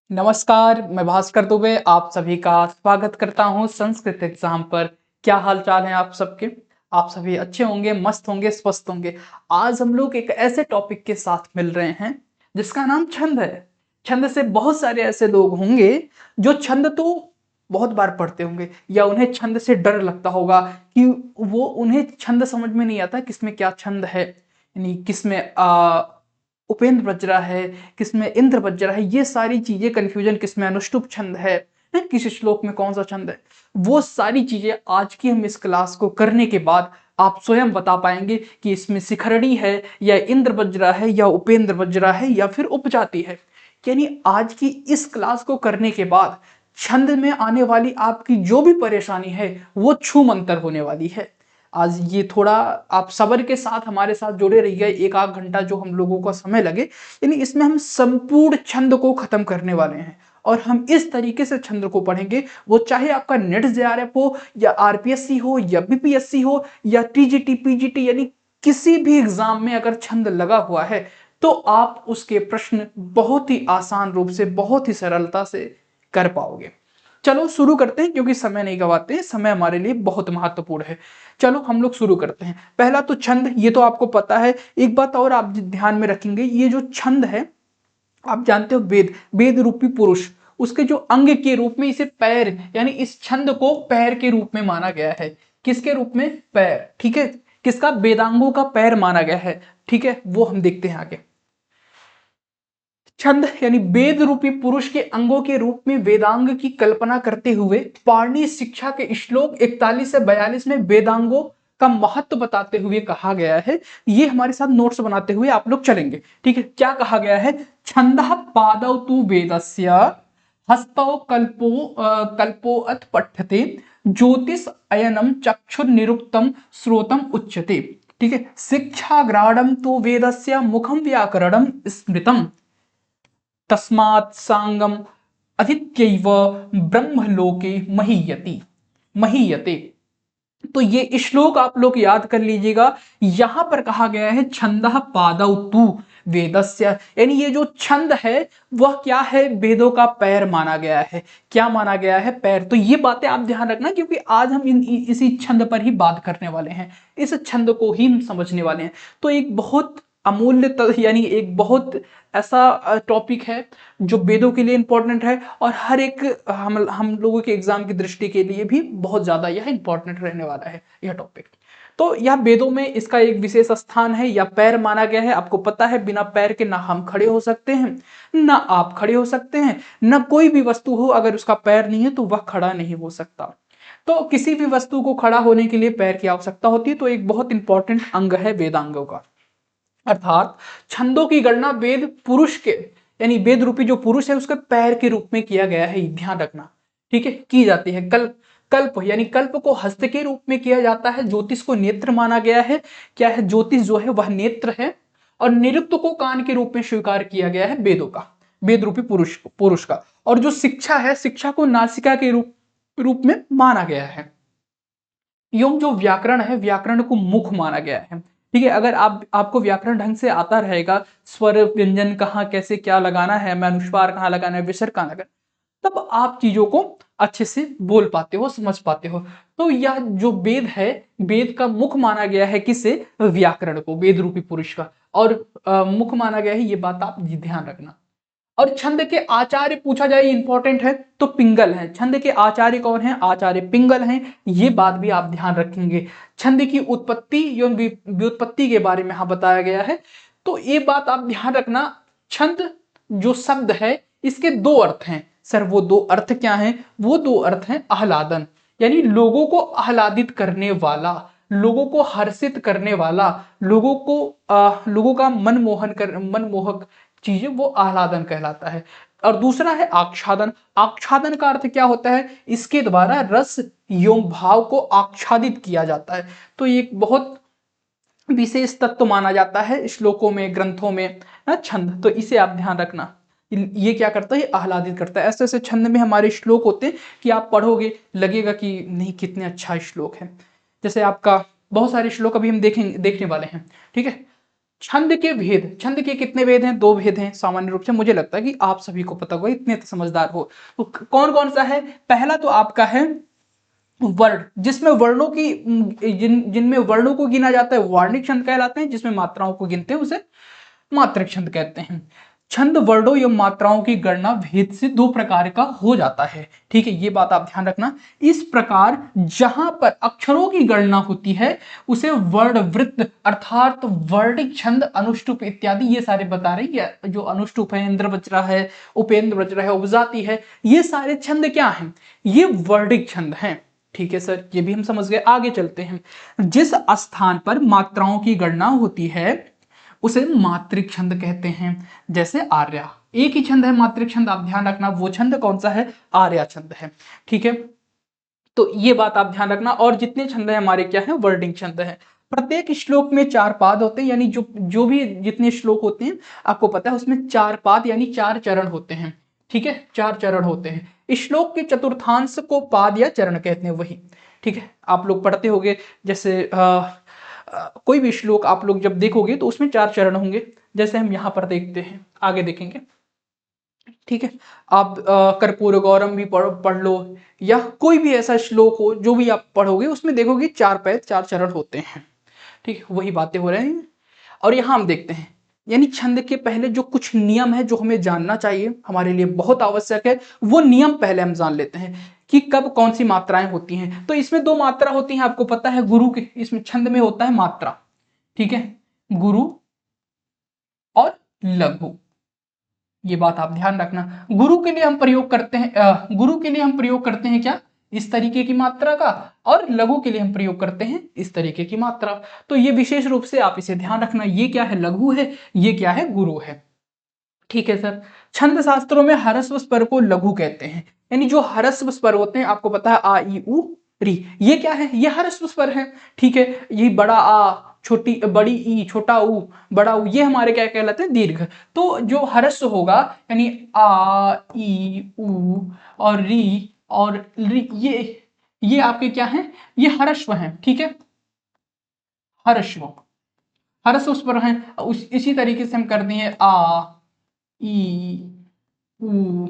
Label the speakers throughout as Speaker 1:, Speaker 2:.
Speaker 1: नमस्कार, मैं भास्कर दुबे आप सभी का स्वागत करता हूं संस्कृत एग्जाम पर। क्या हाल चाल है आप सबके? आप सभी अच्छे होंगे, मस्त होंगे, स्वस्थ होंगे। आज हम लोग एक ऐसे टॉपिक के साथ मिल रहे हैं जिसका नाम छंद है। छंद से बहुत सारे ऐसे लोग होंगे जो छंद तो बहुत बार पढ़ते होंगे या उन्हें छंद से डर लगता होगा कि वो उन्हें छंद समझ में नहीं आता किसमें क्या छंद है, यानी किसमें उपेंद्र बज्रा है, किसमें इंद्र बज्रा है, ये सारी चीजें कंफ्यूजन किसमें अनुष्टुप छंद है, किस श्लोक में कौन सा छंद है। वो सारी चीजें आज की हम इस क्लास को करने के बाद आप स्वयं बता पाएंगे कि इसमें शिखरणी है या इंद्र बज्रा है या उपेंद्र बज्रा है या फिर उपजाति है। यानी आज की इस क्लास को करने के बाद छंद में आने वाली आपकी जो भी परेशानी है वो छूमंतर होने वाली है। आज ये थोड़ा आप सब्र के साथ हमारे साथ जुड़े रहिए, एक आध घंटा जो हम लोगों को समय लगे, यानी इसमें हम संपूर्ण छंद को खत्म करने वाले हैं। और हम इस तरीके से छंद को पढ़ेंगे, वो चाहे आपका नेट जेआरएफ हो या आरपीएससी हो या बीपीएससी हो या टीजीटी पीजीटी, यानी किसी भी एग्जाम में अगर छंद लगा हुआ है तो आप उसके प्रश्न बहुत ही आसान रूप से, बहुत ही सरलता से कर पाओगे। चलो शुरू करते हैं, क्योंकि समय नहीं गवाते हैं, समय हमारे लिए बहुत महत्वपूर्ण है। चलो हम लोग शुरू करते हैं। पहला तो छंद, ये तो आपको पता है। एक बात और आप ध्यान में रखेंगे, ये जो छंद है, आप जानते हो वेद, वेद रूपी पुरुष, उसके जो अंग के रूप में इसे पैर, यानी इस छंद को पैर के रूप में माना गया है। किसके रूप में? पैर। ठीक है, किसका? वेदांगों का पैर माना गया है। ठीक है, वो हम देखते हैं आगे। छंद यानी वेद रूपी पुरुष के अंगों के रूप में वेदांग की कल्पना करते हुए पाणिनि शिक्षा के श्लोक 41 से 42 में वेदांगों का महत्व बताते हुए कहा गया है। ये हमारे साथ नोट्स बनाते हुए आप लोग चलेंगे। ठीक है, क्या कहा गया है? छंदः पादौ तु वेदस्य हस्तौ कल्पोऽथ पठ्यते ज्योतिष अयनम चक्षुर निरुक्तम श्रोतम उच्यते। ठीक है, शिक्षा ग्राडम तो वेदस्य मुखम व्याकरणम स्मृतम तस्मात् सांगम अधीत्यैव ब्रह्मलोके महीयति महीयते। तो ये श्लोक आप लोग याद कर लीजिएगा। यहां पर कहा गया है छंदः पादौ तु वेदस्य, यानी ये जो छंद है वह क्या है? वेदों का पैर माना गया है। क्या माना गया है? पैर। तो ये बातें आप ध्यान रखना, क्योंकि आज हम इसी छंद पर ही बात करने वाले हैं, इस छंद को ही हम समझने वाले हैं। तो एक बहुत अमूल्य यानी एक बहुत ऐसा टॉपिक है जो वेदों के लिए इंपॉर्टेंट है, और हर एक हम लोगों के एग्जाम की दृष्टि के लिए भी बहुत ज्यादा यह इंपॉर्टेंट रहने वाला है यह टॉपिक। तो यह वेदों में इसका एक विशेष स्थान है, या पैर माना गया है। आपको पता है बिना पैर के ना हम खड़े हो सकते हैं, ना आप खड़े हो सकते हैं, ना कोई भी वस्तु हो अगर उसका पैर नहीं है तो वह खड़ा नहीं हो सकता। तो किसी भी वस्तु को खड़ा होने के लिए पैर की आवश्यकता होती है। तो एक बहुत इंपॉर्टेंट अंग है वेदांगों का। अर्थात छंदों की गणना वेद पुरुष के, यानी वेद रूपी जो पुरुष है उसके पैर के रूप में किया गया है, ध्यान रखना। ठीक है, की जाती है। कल्प, कल्प यानी कल्प को हस्त के रूप में किया जाता है। ज्योतिष को नेत्र माना गया है। क्या है? ज्योतिष जो है वह नेत्र है। और निरुक्त को कान के रूप में स्वीकार किया गया है वेदों का, वेद रूपी पुरुष का। और जो शिक्षा है, शिक्षा को नासिका के रूप में माना गया है। एवं जो व्याकरण है, व्याकरण को मुख माना गया है। ठीक है, अगर आपको व्याकरण ढंग से आता रहेगा, स्वर व्यंजन कहाँ कैसे क्या लगाना है, मैं अनुस्वार कहाँ लगाना है, विसर्ग कहाँ लगाना है, तब आप चीजों को अच्छे से बोल पाते हो, समझ पाते हो। तो यह जो वेद है, वेद का मुख माना गया है किसे? व्याकरण को, वेद रूपी पुरुष का। और मुख माना गया है, ये बात आप ध्यान रखना। और छंद के आचार्य पूछा जाए, इंपॉर्टेंट है, तो पिंगल है। छंद के आचार्य कौन है? आचार्य पिंगल हैं। ये बात भी आप ध्यान रखेंगे। छंद की उत्पत्ति एवं व्युत्पत्ति के बारे में यहां बताया गया है। तो ये बात आप ध्यान रखना। छंद जो शब्द है, इसके दो अर्थ हैं। सर वो दो अर्थ क्या हैं? वो दो अर्थ हैं आह्लादन, यानी लोगों को आह्लादित करने वाला, लोगों को हर्षित करने वाला, लोगों का मनमोहक चीजें, वो आह्लादन कहलाता है। और दूसरा है आच्छादन। आच्छादन का अर्थ क्या होता है? इसके द्वारा रस एवं भाव को आच्छादित किया जाता है। तो ये एक बहुत विशेष तत्व माना जाता है श्लोकों में, ग्रंथों में, छंद। तो इसे आप ध्यान रखना। ये क्या करता है? आह्लादित करता है। ऐसे ऐसे छंद में हमारे श्लोक होते हैं कि आप पढ़ोगे लगेगा कि नहीं कितने अच्छा श्लोक है। जैसे आपका बहुत सारे श्लोक अभी हम देखने वाले हैं। ठीक है, छंद के भेद, छंद के कितने भेद हैं? 2 भेद हैं सामान्य रूप से, मुझे लगता है कि आप सभी को पता होगा, इतने तो समझदार हो। तो कौन कौन सा है? पहला तो आपका है वर्ण, जिसमें वर्णों की जिनमें वर्णों को गिना जाता है वर्णिक छंद कहलाते हैं, जिसमें मात्राओं को गिनते हैं उसे मात्रक छंद कहते हैं। छंद वर्णों या मात्राओं की गणना भेद से 2 प्रकार का हो जाता है, ठीक है, ये बात आप ध्यान रखना। इस प्रकार जहां पर अक्षरों की गणना होती है उसे वर्ण वृत्त अर्थात वर्णिक छंद, अनुष्टुप इत्यादि ये सारे बता रही है। जो अनुष्टुप है, इंद्र बज्रा है, उपेंद्र बज्रा है, उपजाति है, ये सारे छंद क्या हैं? ये वर्णिक छंद हैं। ठीक है सर, ये भी हम समझ गए। आगे चलते हैं। जिस स्थान पर मात्राओं की गणना होती है उसे मात्रिक छंद कहते हैं। जैसे आर्या, एक ही छंद है मात्रिक छंद, आप ध्यान रखना वो छंद कौन सा है? आर्या छंद है। ठीक है, तो ये बात आप ध्यान रखना। और जितने छंद है हमारे क्या है? वर्णिक छंद है। प्रत्येक श्लोक में 4 पाद होते हैं, यानी जो भी जितने श्लोक होते हैं आपको पता है उसमें 4 पाद यानी 4 चरण होते हैं। ठीक है, 4 चरण होते हैं। इस श्लोक के चतुर्थांश को पाद या चरण कहते हैं, वही। ठीक है, आप लोग पढ़ते होंगे, जैसे कोई भी श्लोक आप लोग जब देखोगे तो उसमें 4 चरण होंगे, जैसे हम यहां पर देखते हैं, आगे देखेंगे। ठीक है, आप कर्पूर गौरम भी पढ़ लो, या कोई भी ऐसा श्लोक हो जो भी आप पढ़ोगे उसमें देखोगे 4 पैद 4 चरण होते हैं। ठीक है, वही बातें हो रही हैं। और यहां हम देखते हैं, यानी छंद के पहले जो कुछ नियम है जो हमें जानना चाहिए, हमारे लिए बहुत आवश्यक है, वो नियम पहले हम जान लेते हैं कि कब कौन सी मात्राएं होती हैं। तो इसमें 2 मात्रा होती हैं, आपको पता है, गुरु के, इसमें छंद में होता है मात्रा। ठीक है, गुरु और लघु, ये बात आप ध्यान रखना। गुरु के लिए हम प्रयोग करते हैं गुरु के लिए हम प्रयोग करते हैं क्या? इस तरीके की मात्रा का, और लघु के लिए हम प्रयोग करते हैं इस तरीके की मात्रा। तो ये विशेष रूप से आप इसे ध्यान रखना, ये क्या है? लघु है, ये क्या है? गुरु है। ठीक है सर, छंद शास्त्रों में ह्रस्व स्वर को लघु कहते हैं, यानी जो ह्रस्व स्वर होते हैं, आपको पता है आ ई उ री, ये क्या है? ये ह्रस्व स्वर है। ठीक है, ये बड़ा आ, छोटी बड़ी ई, छोटा उ, बड़ा उ, ये हमारे क्या कहलाते हैं? दीर्घ। तो जो ह्रस्व होगा यानी आ ई उ और री, ये आपके क्या है? ये ह्रस्व हैं। ठीक है, ह्रस्व, ह्रस्व स्वर हैं। इसी तरीके से हम कर दिए आ ई उ,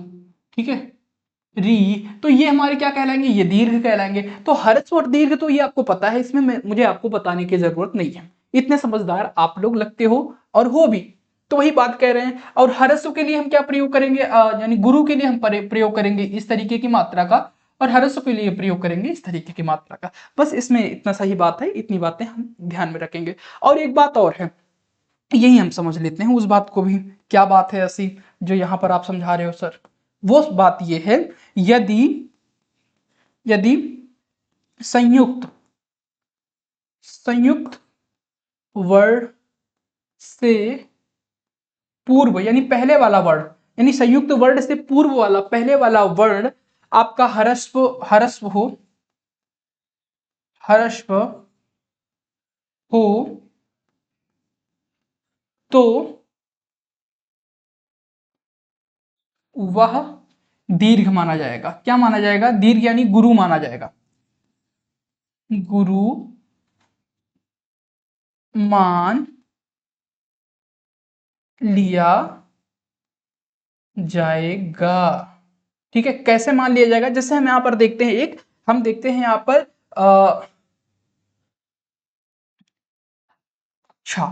Speaker 1: ठीक है, री, तो ये हमारे क्या कहलाएंगे? ये दीर्घ कहलाएंगे। तो ह्रस्व और दीर्घ तो ये आपको पता है, इसमें मुझे आपको बताने की जरूरत नहीं है, इतने समझदार आप लोग लगते हो और हो भी, तो वही बात कह रहे हैं। और ह्रस्व के लिए हम क्या प्रयोग करेंगे? यानी गुरु के लिए हम प्रयोग करेंगे इस तरीके की मात्रा का, और ह्रस्व के लिए प्रयोग करेंगे इस तरीके की मात्रा का। बस इसमें इतना सही बात है, इतनी बातें हम ध्यान में रखेंगे। और एक बात और है, यही हम समझ लेते हैं उस बात को भी। क्या बात है ऐसी जो यहां पर आप समझा रहे हो सर? वो बात ये है, यदि यदि संयुक्त संयुक्त वर्ण से पूर्व, यानी पहले वाला वर्ण, यानी संयुक्त वर्ण से पूर्व वाला पहले वाला वर्ण आपका ह्रस्व ह्रस्व हो ह्रस्व हो तो वह दीर्घ माना जाएगा। क्या माना जाएगा? दीर्घ, यानी गुरु माना जाएगा। गुरु मान लिया जाएगा। ठीक है, कैसे मान लिया जाएगा? जैसे हम यहां पर देखते हैं, हम देखते हैं यहां पर कक्षा,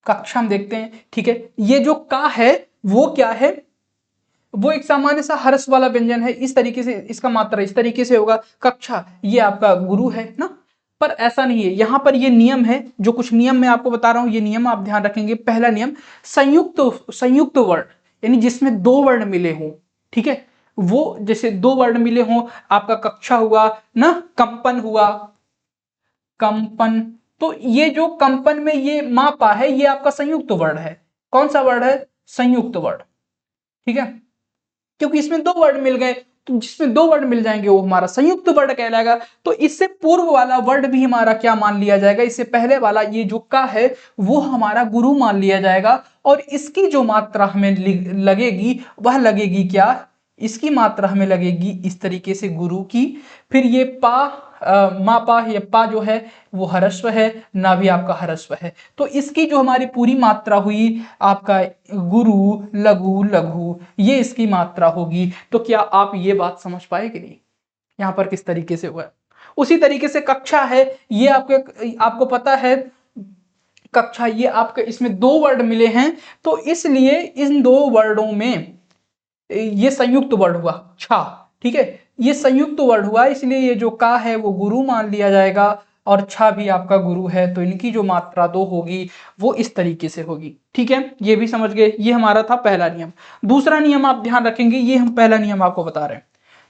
Speaker 1: कक्षा हम देखते हैं। ठीक है, ये जो का है वो क्या है? वो एक सामान्य सा हर्ष वाला व्यंजन है, इस तरीके से इसका मात्रा इस तरीके से होगा। कक्षा, ये आपका गुरु है ना, पर ऐसा नहीं है। यहां पर ये नियम है, जो कुछ नियम मैं आपको बता रहा हूं, ये नियम आप ध्यान रखेंगे। पहला नियम, संयुक्त वर्ण, यानी जिसमें 2 वर्ण मिले हों। ठीक है, वो जैसे 2 वर्ण मिले हों, आपका कक्षा हुआ ना, कंपन हुआ, कंपन, तो ये जो कंपन में ये मापा है, ये आपका संयुक्त वर्ण है। कौन सा वर्ण है? संयुक्त वर्ण। ठीक है, क्योंकि इसमें 2 वर्ण मिल गए, तो जिसमें 2 वर्ण मिल जाएंगे वो हमारा संयुक्त वर्ण कहलाएगा। तो इससे पूर्व वाला वर्ण भी हमारा क्या मान लिया जाएगा? इससे पहले वाला ये जो का है वो हमारा गुरु मान लिया जाएगा। और इसकी जो मात्रा हमें लगेगी वह लगेगी क्या? इसकी मात्रा हमें लगेगी इस तरीके से गुरु की। फिर ये पा मापा या पा जो है वो ह्रस्व है, ना भी आपका ह्रस्व है। तो इसकी जो हमारी पूरी मात्रा हुई आपका गुरु लघु लघु, ये इसकी मात्रा होगी। तो क्या आप ये बात समझ पाए कि नहीं यहाँ पर किस तरीके से हुआ है। उसी तरीके से कक्षा है, ये आपको पता है कक्षा, ये आपके इसमें दो वर्ड मिले हैं, तो इसलिए इन दो वर्डों में ये संयुक्त वर्ड हुआ छा, ठीक है, ये संयुक्त वर्ड हुआ, इसलिए ये जो का है वो गुरु मान लिया जाएगा और छा भी आपका गुरु है। तो इनकी जो मात्रा दो होगी वो इस तरीके से होगी, ठीक है, ये भी समझ गए। ये हमारा था पहला नियम। दूसरा नियम आप ध्यान रखेंगे, ये हम पहला नियम आपको बता रहे हैं,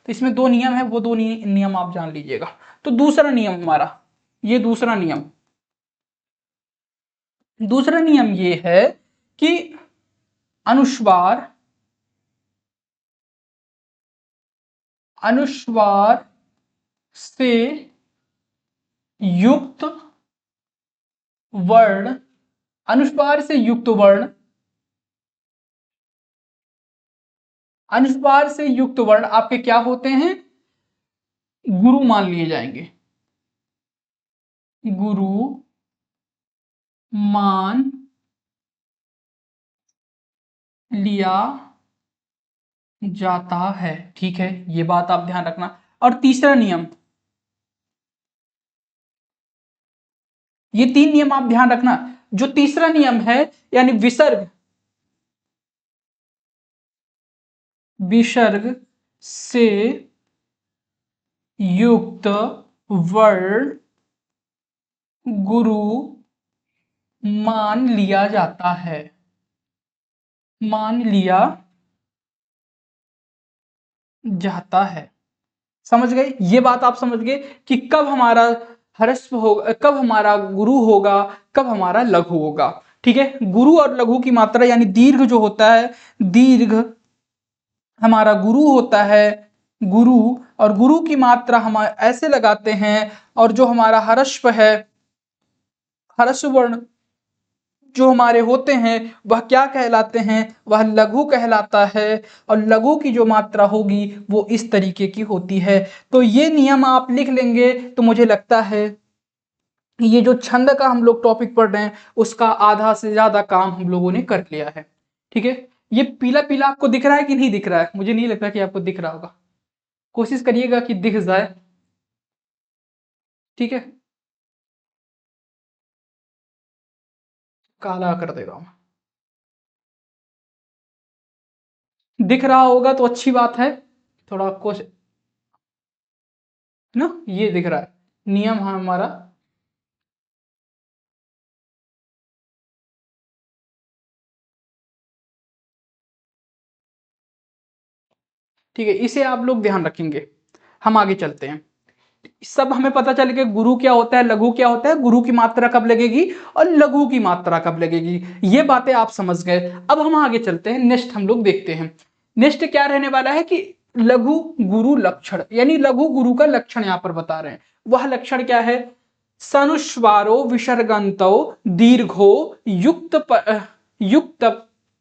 Speaker 1: तो इसमें दो नियम है, वो दो नियम आप जान लीजिएगा। तो दूसरा नियम हमारा, ये दूसरा नियम, दूसरा नियम ये है कि अनुस्वार से युक्त वर्ण, अनुस्वार से युक्त वर्ण, अनुस्वार से युक्त वर्ण आपके क्या होते हैं, गुरु मान लिए जाएंगे, गुरु मान लिया जाता है, ठीक है, ये बात आप ध्यान रखना। और तीसरा नियम, ये तीन नियम आप ध्यान रखना। जो तीसरा नियम है यानी विसर्ग, विसर्ग से युक्त वर्ण गुरु मान लिया जाता है, मान लिया जाता है। समझ गए, ये बात आप समझ गए कि कब हमारा ह्रस्व होगा, कब हमारा गुरु होगा, कब हमारा लघु होगा, ठीक है। गुरु और लघु की मात्रा यानी दीर्घ जो होता है, दीर्घ हमारा गुरु होता है, गुरु, और गुरु की मात्रा हम ऐसे लगाते हैं, और जो हमारा ह्रस्व है, ह्रस्व वर्ण जो हमारे होते हैं वह क्या कहलाते हैं, वह लघु कहलाता है, और लघु की जो मात्रा होगी वो इस तरीके की होती है। तो ये नियम आप लिख लेंगे तो मुझे लगता है ये जो छंद का हम लोग टॉपिक पढ़ रहे हैं उसका आधा से ज्यादा काम हम लोगों ने कर लिया है, ठीक है। ये पीला पीला आपको दिख रहा है कि नहीं दिख रहा है, मुझे नहीं लगता कि आपको दिख रहा होगा, कोशिश करिएगा कि दिख जाए, ठीक है, काला कर दे रहा हूं। दिख रहा होगा तो अच्छी बात है, थोड़ा कोशिश ना, ये दिख रहा है नियम है हमारा, ठीक है, इसे आप लोग ध्यान रखेंगे। हम आगे चलते हैं, सब हमें पता चल गया गुरु क्या होता है, लघु क्या होता है, गुरु की मात्रा कब लगेगी और लघु की मात्रा कब लगेगी, ये बातें आप समझ गए। अब हम आगे चलते हैं, नेक्स्ट हम लोग देखते हैं, नेक्स्ट क्या रहने वाला है कि लघु गुरु लक्षण, यानी लघु गुरु का लक्षण यहां पर बता रहे हैं। वह लक्षण क्या है, सनुस्वारो विसर्गंतो दीर्घो युक्त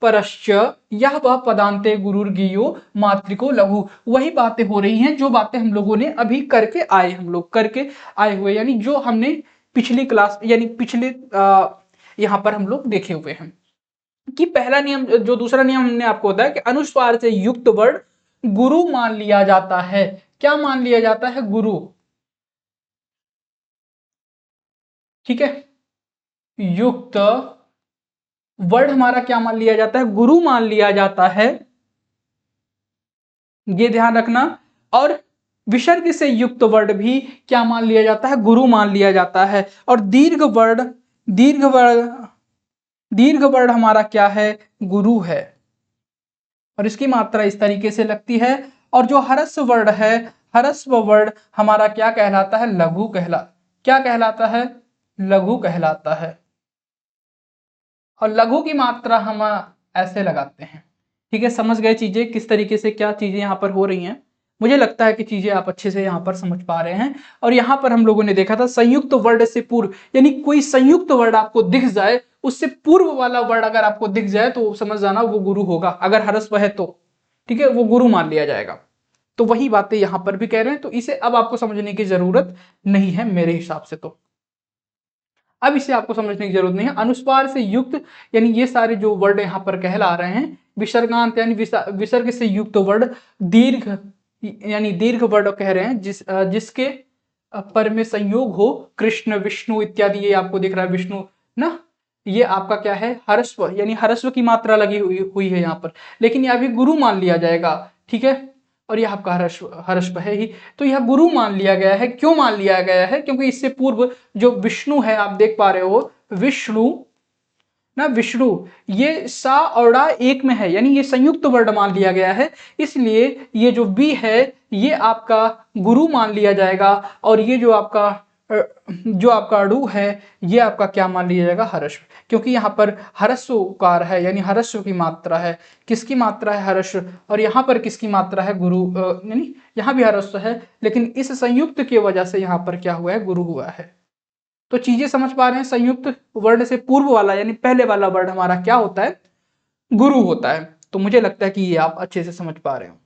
Speaker 1: परश्च यह वह पदांते गुरुर्गीयो मातृको लघु, वही बातें हो रही हैं जो बातें हम लोगों ने अभी करके आए, हम लोग करके आए हुए, यानी जो हमने पिछली क्लास यानी पिछले यहाँ पर हम लोग देखे हुए हैं कि पहला नियम, जो दूसरा नियम हमने आपको बताया कि अनुस्वार से युक्त वर्ण गुरु मान लिया जाता है। क्या मान लिया जाता है, गुरु, ठीक है, युक्त वर्ड हमारा क्या मान लिया जाता है, गुरु मान लिया जाता है, ये ध्यान रखना। और विसर्ग से युक्त वर्ड भी क्या मान लिया जाता है, गुरु मान लिया जाता है। और दीर्घ वर्ड, दीर्घ वर्ड हमारा क्या है, गुरु है, और इसकी मात्रा इस तरीके से लगती है। और जो ह्रस्व वर्ड है, ह्रस्व वर्ड हमारा क्या कहलाता है, लघु क्या कहलाता है, लघु कहलाता है। और लघु की मात्रा हम ऐसे लगाते हैं, ठीक है। समझ गए चीजें किस तरीके से क्या चीजें यहाँ पर हो रही हैं, मुझे लगता है कि चीजें आप अच्छे से यहाँ पर समझ पा रहे हैं। और यहाँ पर हम लोगों ने देखा था संयुक्त वर्ड से पूर्व, यानी कोई संयुक्त वर्ड आपको दिख जाए, उससे पूर्व वाला वर्ड अगर आपको दिख जाए तो समझ जाना वो गुरु होगा, अगर ह्रस्व है तो, ठीक है, वो गुरु मान लिया जाएगा। तो वही बातें यहां पर भी कह रहे हैं, तो इसे अब आपको समझने की जरूरत नहीं है मेरे हिसाब से। तो अब इसे आपको समझने की जरूरत नहीं है। अनुस्वार से युक्त यानी ये सारे जो वर्ड यहाँ पर कहला रहे हैं, विसर्गांत यानी विसर्ग से युक्त वर्ड, दीर्घ यानी दीर्घ वर्ड कह रहे हैं जिसके पर में संयोग हो, कृष्ण विष्णु इत्यादि, ये आपको दिख रहा है विष्णु ना, ये आपका क्या है, हरस्व यानी हरस्व की मात्रा लगी हुई है यहाँ पर, लेकिन यह भी गुरु मान लिया जाएगा, ठीक है। और यह आपका हरस्व हरस्व है ही, तो यह गुरु मान लिया गया है। क्यों मान लिया गया है? क्योंकि इससे पूर्व जो विष्णु है, आप देख पा रहे हो विष्णु ना, विष्णु ये सा और ड़ा एक में है, यानी ये संयुक्त वर्ण मान लिया गया है, इसलिए ये जो बी है ये आपका गुरु मान लिया जाएगा, और ये जो आपका अड़ु है ये आपका क्या मान लिया जाएगा, हरस्व, क्योंकि यहाँ पर हरस्व उकार है, यानी हरस्व की मात्रा है। किसकी मात्रा है? हरस्व। और यहाँ पर किसकी मात्रा है? गुरु, यानी यहाँ भी हरस्व है, लेकिन इस संयुक्त की वजह से यहाँ पर क्या हुआ है? गुरु हुआ है। तो चीजें समझ पा रहे हैं? संयुक्त वर्ण से पूर्व वाला यानी पहले वाला वर्ण हमारा क्या होता है? गुरु होता है। तो मुझे लगता है कि ये आप अच्छे से समझ पा रहे हो।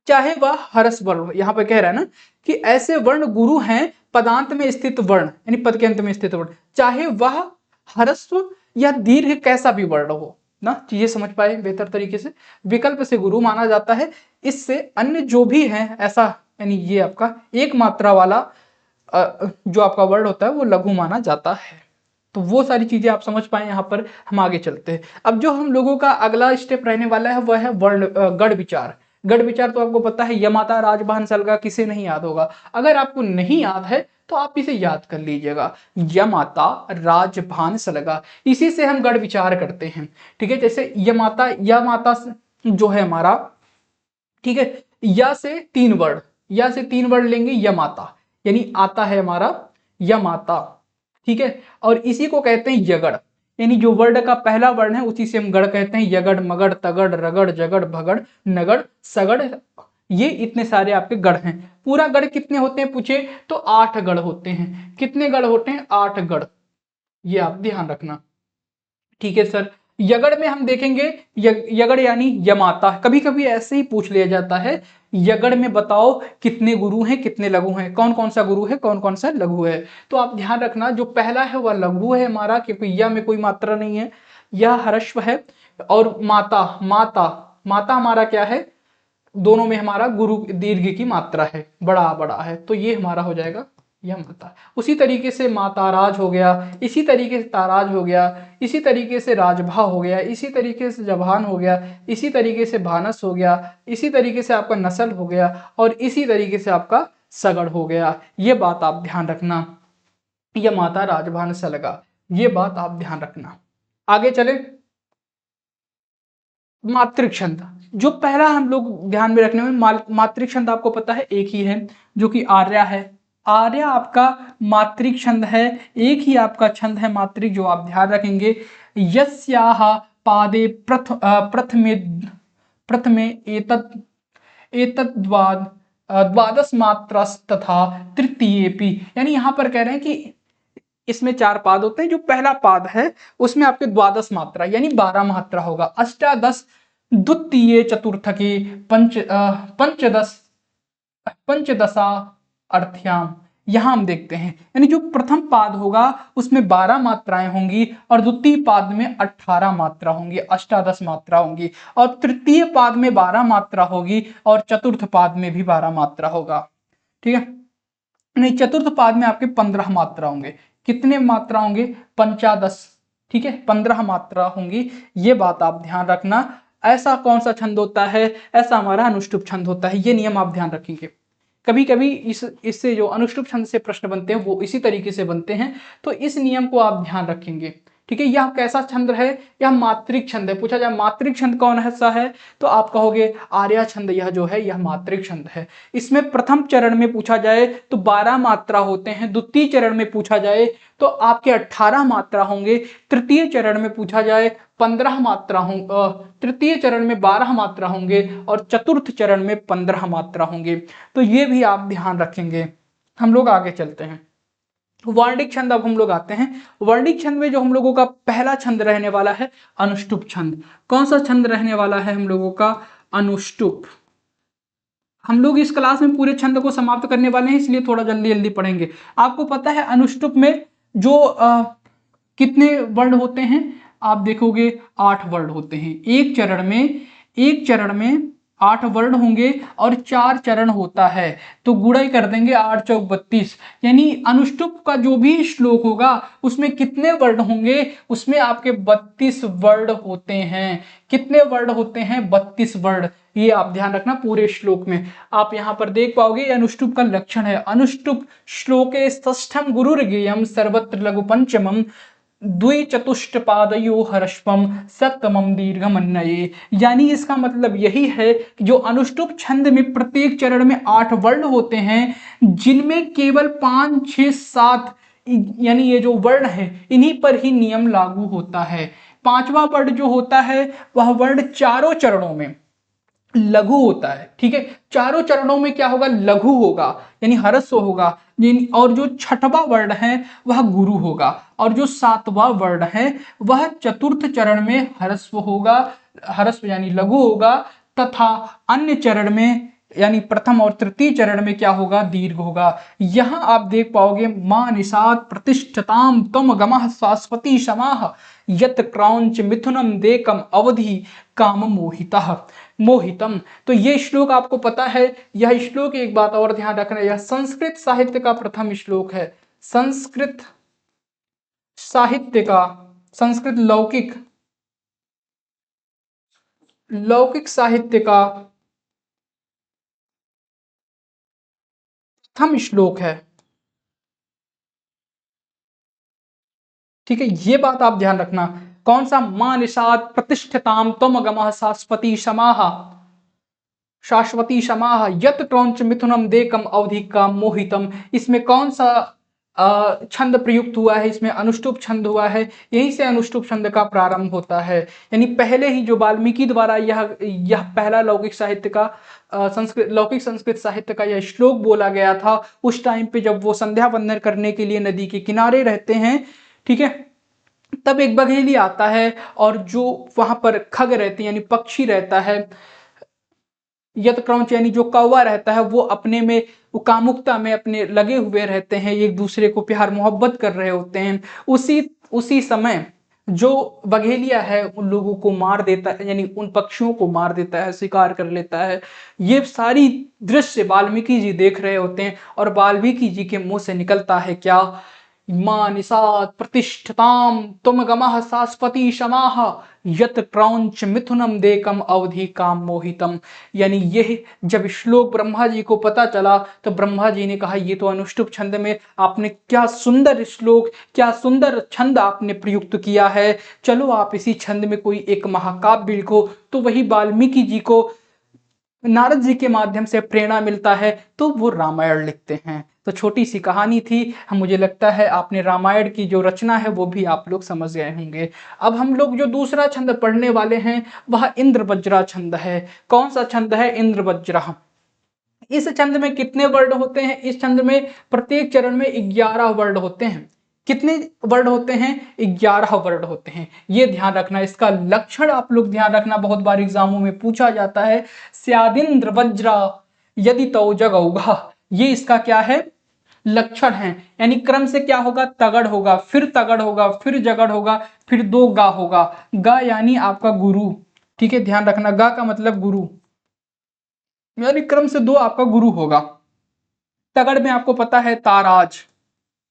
Speaker 1: चाहे वह हरस वर्ण, यहां पर कह रहा है ना कि ऐसे वर्ण गुरु हैं पदांत में स्थित वर्ण, यानी पद के अंत में स्थित वर्ण, चाहे वह हरस्व या दीर्घ कैसा भी वर्ण हो ना। चीजें समझ पाए बेहतर तरीके से? विकल्प से गुरु माना जाता है, इससे अन्य जो भी है ऐसा, यानी ये आपका एक मात्रा वाला जो आपका वर्ड होता है वो लघु माना जाता है। तो वो सारी चीजें आप समझ पाए। यहाँ पर हम आगे चलते हैं। अब जो हम लोगों का अगला स्टेप रहने वाला है वह है वर्ण गढ़ विचार। गढ़ विचार तो आपको पता है, यमाता राजभान सलगा, किसे नहीं याद होगा? अगर आपको नहीं याद है तो आप इसे याद कर लीजिएगा, यमाता राजभान सलगा, इसी से हम गढ़ विचार करते हैं, ठीक है। जैसे यमाता जो है हमारा, ठीक है, या से तीन वर्ड लेंगे, यमाता यानी आता है हमारा यमाता, ठीक है। और इसी को कहते हैं यगड़, यानी जो वर्ड का पहला वर्ण है उसी से हम गढ़ कहते हैं। यगड़, मगड़, तगड़, रगड़, जगड़, भगड़, नगड़, सगड़, ये इतने सारे आपके गढ़ हैं। पूरा गढ़ कितने होते हैं पूछे तो 8 गढ़ होते हैं। कितने गढ़ होते हैं? 8 गढ़, ये आप ध्यान रखना, ठीक है सर। यगड़ में हम देखेंगे, यगड़ यानी यमाता, कभी कभी ऐसे ही पूछ लिया जाता है, यगड़ में बताओ कितने गुरु हैं, कितने लघु हैं, कौन कौन सा गुरु है, कौन कौन सा लघु है। तो आप ध्यान रखना, जो पहला है वह लघु है हमारा, क्योंकि यह में कोई मात्रा नहीं है, यह हर्षव है। और माता माता माता हमारा क्या है? दोनों में हमारा गुरु दीर्घ की मात्रा है, बड़ा बड़ा है, तो ये हमारा हो जाएगा यह माता। उसी तरीके से माताराज हो गया, इसी तरीके से ताराज हो गया, इसी तरीके से राजभा हो गया, इसी तरीके से जभान हो गया, इसी तरीके से भानस हो गया, इसी तरीके से आपका नस्ल हो गया, और इसी तरीके से आपका सगड़ हो गया। ये बात आप ध्यान रखना, यह माता राजभान सलगा, ये बात आप ध्यान रखना। आगे चले, मातृक छंद, जो पहला हम लोग ध्यान में रखने में, मातृक छंद आपको पता है एक ही है, जो कि आर्या है। आर्या आपका मातृक छंद है, एक ही आपका छंद है मातृक, जो आप ध्यान रखेंगे। यस्याह पादे प्रथमे प्रथमे द्वादश मात्रास्तथा तृतीयेपि, यानी यहां पर कह रहे हैं कि इसमें 4 पाद होते हैं। जो पहला पाद है उसमें आपके द्वादश मात्रा यानी 12 मात्रा होगा। अष्टादश द्वितीय चतुर्थके पंचदश पंचदशा अर्थ्याम, यहां हम देखते हैं, यानी जो प्रथम पाद होगा उसमें 12 मात्राएं होंगी, और द्वितीय पाद में 18 मात्रा होंगी, अष्टादश मात्रा होंगी, और तृतीय पाद में 12 मात्रा होगी, और चतुर्थ पाद में भी 12 मात्रा होगा, ठीक है। नहीं, चतुर्थ पाद में आपके 15 मात्रा होंगे। कितने मात्रा होंगे? 15, ठीक है, 15 मात्रा होंगी। ये बात आप ध्यान रखना। ऐसा कौन सा छंद होता है? ऐसा हमारा अनुष्टुप छंद होता है। ये नियम आप ध्यान रखेंगे। कभी कभी इससे जो अनुष्टुप छंद से प्रश्न बनते हैं वो इसी तरीके से बनते हैं, तो इस नियम को आप ध्यान रखेंगे, ठीक है। यह कैसा छंद है? यह मातृक छंद है। पूछा जाए मातृक छंद कौन सा है, तो आप कहोगे आर्या छंद, यह जो है यह मातृक छंद है। इसमें प्रथम चरण में पूछा जाए तो 12 मात्रा होते हैं, द्वितीय चरण में पूछा जाए तो आपके 18 मात्रा होंगे, तृतीय चरण में पूछा जाए 15 मात्रा होंगे, तृतीय चरण में 12 मात्रा होंगे, और चतुर्थ चरण में 15 मात्रा होंगे। तो ये भी आप ध्यान रखेंगे। हम लोग आगे चलते हैं। वर्णिक छंद अब हम लोग आते हैं। वर्णिक छंद में जो हम लोगों का पहला छंद रहने वाला है अनुष्टुप छंद। कौन सा छंद रहने वाला है हम लोगों का? अनुष्टुप। हम लोग इस क्लास में पूरे छंद को समाप्त करने वाले हैं, इसलिए थोड़ा जल्दी जल्दी पढ़ेंगे। आपको पता है अनुष्टुप में जो कितने वर्ण होते हैं? आप देखोगे 8 वर्ण होते हैं। एक चरण में 8 वर्ण होंगे और 4 चरण होता है, तो गुणा ही कर देंगे, 8 चौक 32। यानी अनुष्टुप का जो भी श्लोक होगा उसमें कितने वर्ण होंगे? उसमें आपके 32 वर्ण होते हैं। कितने वर्ण होते हैं? 32 वर्ण। ये आप ध्यान रखना पूरे श्लोक में। आप यहां पर देख पाओगे अनुष्टुप का लक्षण है। अनुष्टुप श्लोके षष्ठम गुरुर्गेयम सर्वत्र लघु पंचमम द्विचतुष्टपादयो हर्षपम सप्तमम दीर्घमन्नये। यानी इसका मतलब यही है कि जो अनुष्टुप छंद में प्रत्येक चरण में 8 वर्ण होते हैं, जिनमें केवल 5, 6, 7 यानी ये जो वर्ण है इन्हीं पर ही नियम लागू होता है। 5वां वर्ण जो होता है वह वर्ण चारों चरणों में लघु होता है। ठीक है, चारों चरणों में क्या होगा? लघु होगा, यानी ह्रस्व होगा। और जो छठवां वर्ण है वह गुरु होगा, और जो 7वां वर्ण है वह चतुर्थ चरण में ह्रस्व होगा, ह्रस्व यानी लघु होगा, तथा अन्य चरण में यानी प्रथम और तृतीय चरण में क्या होगा? दीर्घ होगा। यहां आप देख पाओगे मां निषाद प्रतिष्ठताम तम गमः शाश्वती समाह यत क्रौंच मिथुनम देकम अवधि काम मोहितः मोहितम। तो ये श्लोक आपको पता है। यह श्लोक, एक बात और ध्यान रखना, यह संस्कृत साहित्य का प्रथम श्लोक है। संस्कृत साहित्य का, संस्कृत लौकिक साहित्य का प्रथम श्लोक है। ठीक है, ये बात आप ध्यान रखना। कौन सा? मां निषाद प्रतिष्ठिताम तम गमः शाश्वती समाह शाश्वती समाह यत क्रौंच मिथुनम देकम अवधि का मोहितम। इसमें कौन सा छंद प्रयुक्त हुआ है? इसमें अनुष्टुप छंद हुआ है। यहीं से अनुष्टुप छंद का प्रारंभ होता है। यानी पहले ही जो वाल्मीकि द्वारा यह पहला लौकिक साहित्य का लौकिक संस्कृत साहित्य का यह श्लोक बोला गया था, उस टाइम पे जब वो संध्या वंदन करने के लिए नदी के किनारे रहते हैं, ठीक है, तब एक बघेली आता है और जो वहां पर खग रहती यानी पक्षी रहता है, यत क्रौंच यानी जो कौवा रहता है, वो अपने में, वो कामुकता में अपने लगे हुए रहते हैं, एक दूसरे को प्यार मोहब्बत कर रहे होते हैं। उसी समय जो बघेलिया है उन लोगों को मार देता है, यानी उन पक्षियों को मार देता है, शिकार कर लेता है। ये सारी दृश्य वाल्मीकि जी देख रहे होते हैं और वाल्मीकि जी के मुंह से निकलता है क्या? मां निषाद प्रतिष्ठताम तुम गमः शाश्वती समाह यत क्रौंच मिथुनम देकम अवधि काम मोहितम। यानी यह जब श्लोक ब्रह्मा जी को पता चला तो ब्रह्मा जी ने कहा, ये तो अनुष्टुप छंद में आपने क्या सुंदर श्लोक, क्या सुंदर छंद आपने प्रयुक्त किया है। चलो आप इसी छंद में कोई एक महाकाव्य लिखो। तो वही वाल्मीकि जी को नारद जी के माध्यम से प्रेरणा मिलता है, तो वो रामायण लिखते हैं। तो छोटी सी कहानी थी। मुझे लगता है आपने रामायण की जो रचना है वो भी आप लोग समझ गए होंगे। अब हम लोग जो दूसरा छंद पढ़ने वाले हैं वह इंद्रवज्रा छंद है। कौन सा छंद है? इंद्रवज्रा। इस छंद में कितने वर्ण होते हैं? इस छंद में प्रत्येक चरण में 11 वर्ण होते हैं। कितने वर्ण होते हैं? 11 वर्ण होते हैं। ये ध्यान रखना। इसका लक्षण आप लोग ध्यान रखना, बहुत बार एग्जामों में पूछा जाता है। स्यादिंद्र वज्रा यदि तौ जगौगा, ये इसका क्या है? लक्षण है। यानी क्रम से क्या होगा? तगड़ होगा, फिर तगड़ होगा, फिर जगड़ होगा, फिर 2 गा होगा। गा यानी आपका गुरु। ठीक है, ध्यान रखना, गा का मतलब गुरु, यानी क्रम से 2 आपका गुरु होगा। तगड़ में आपको पता है ताराज,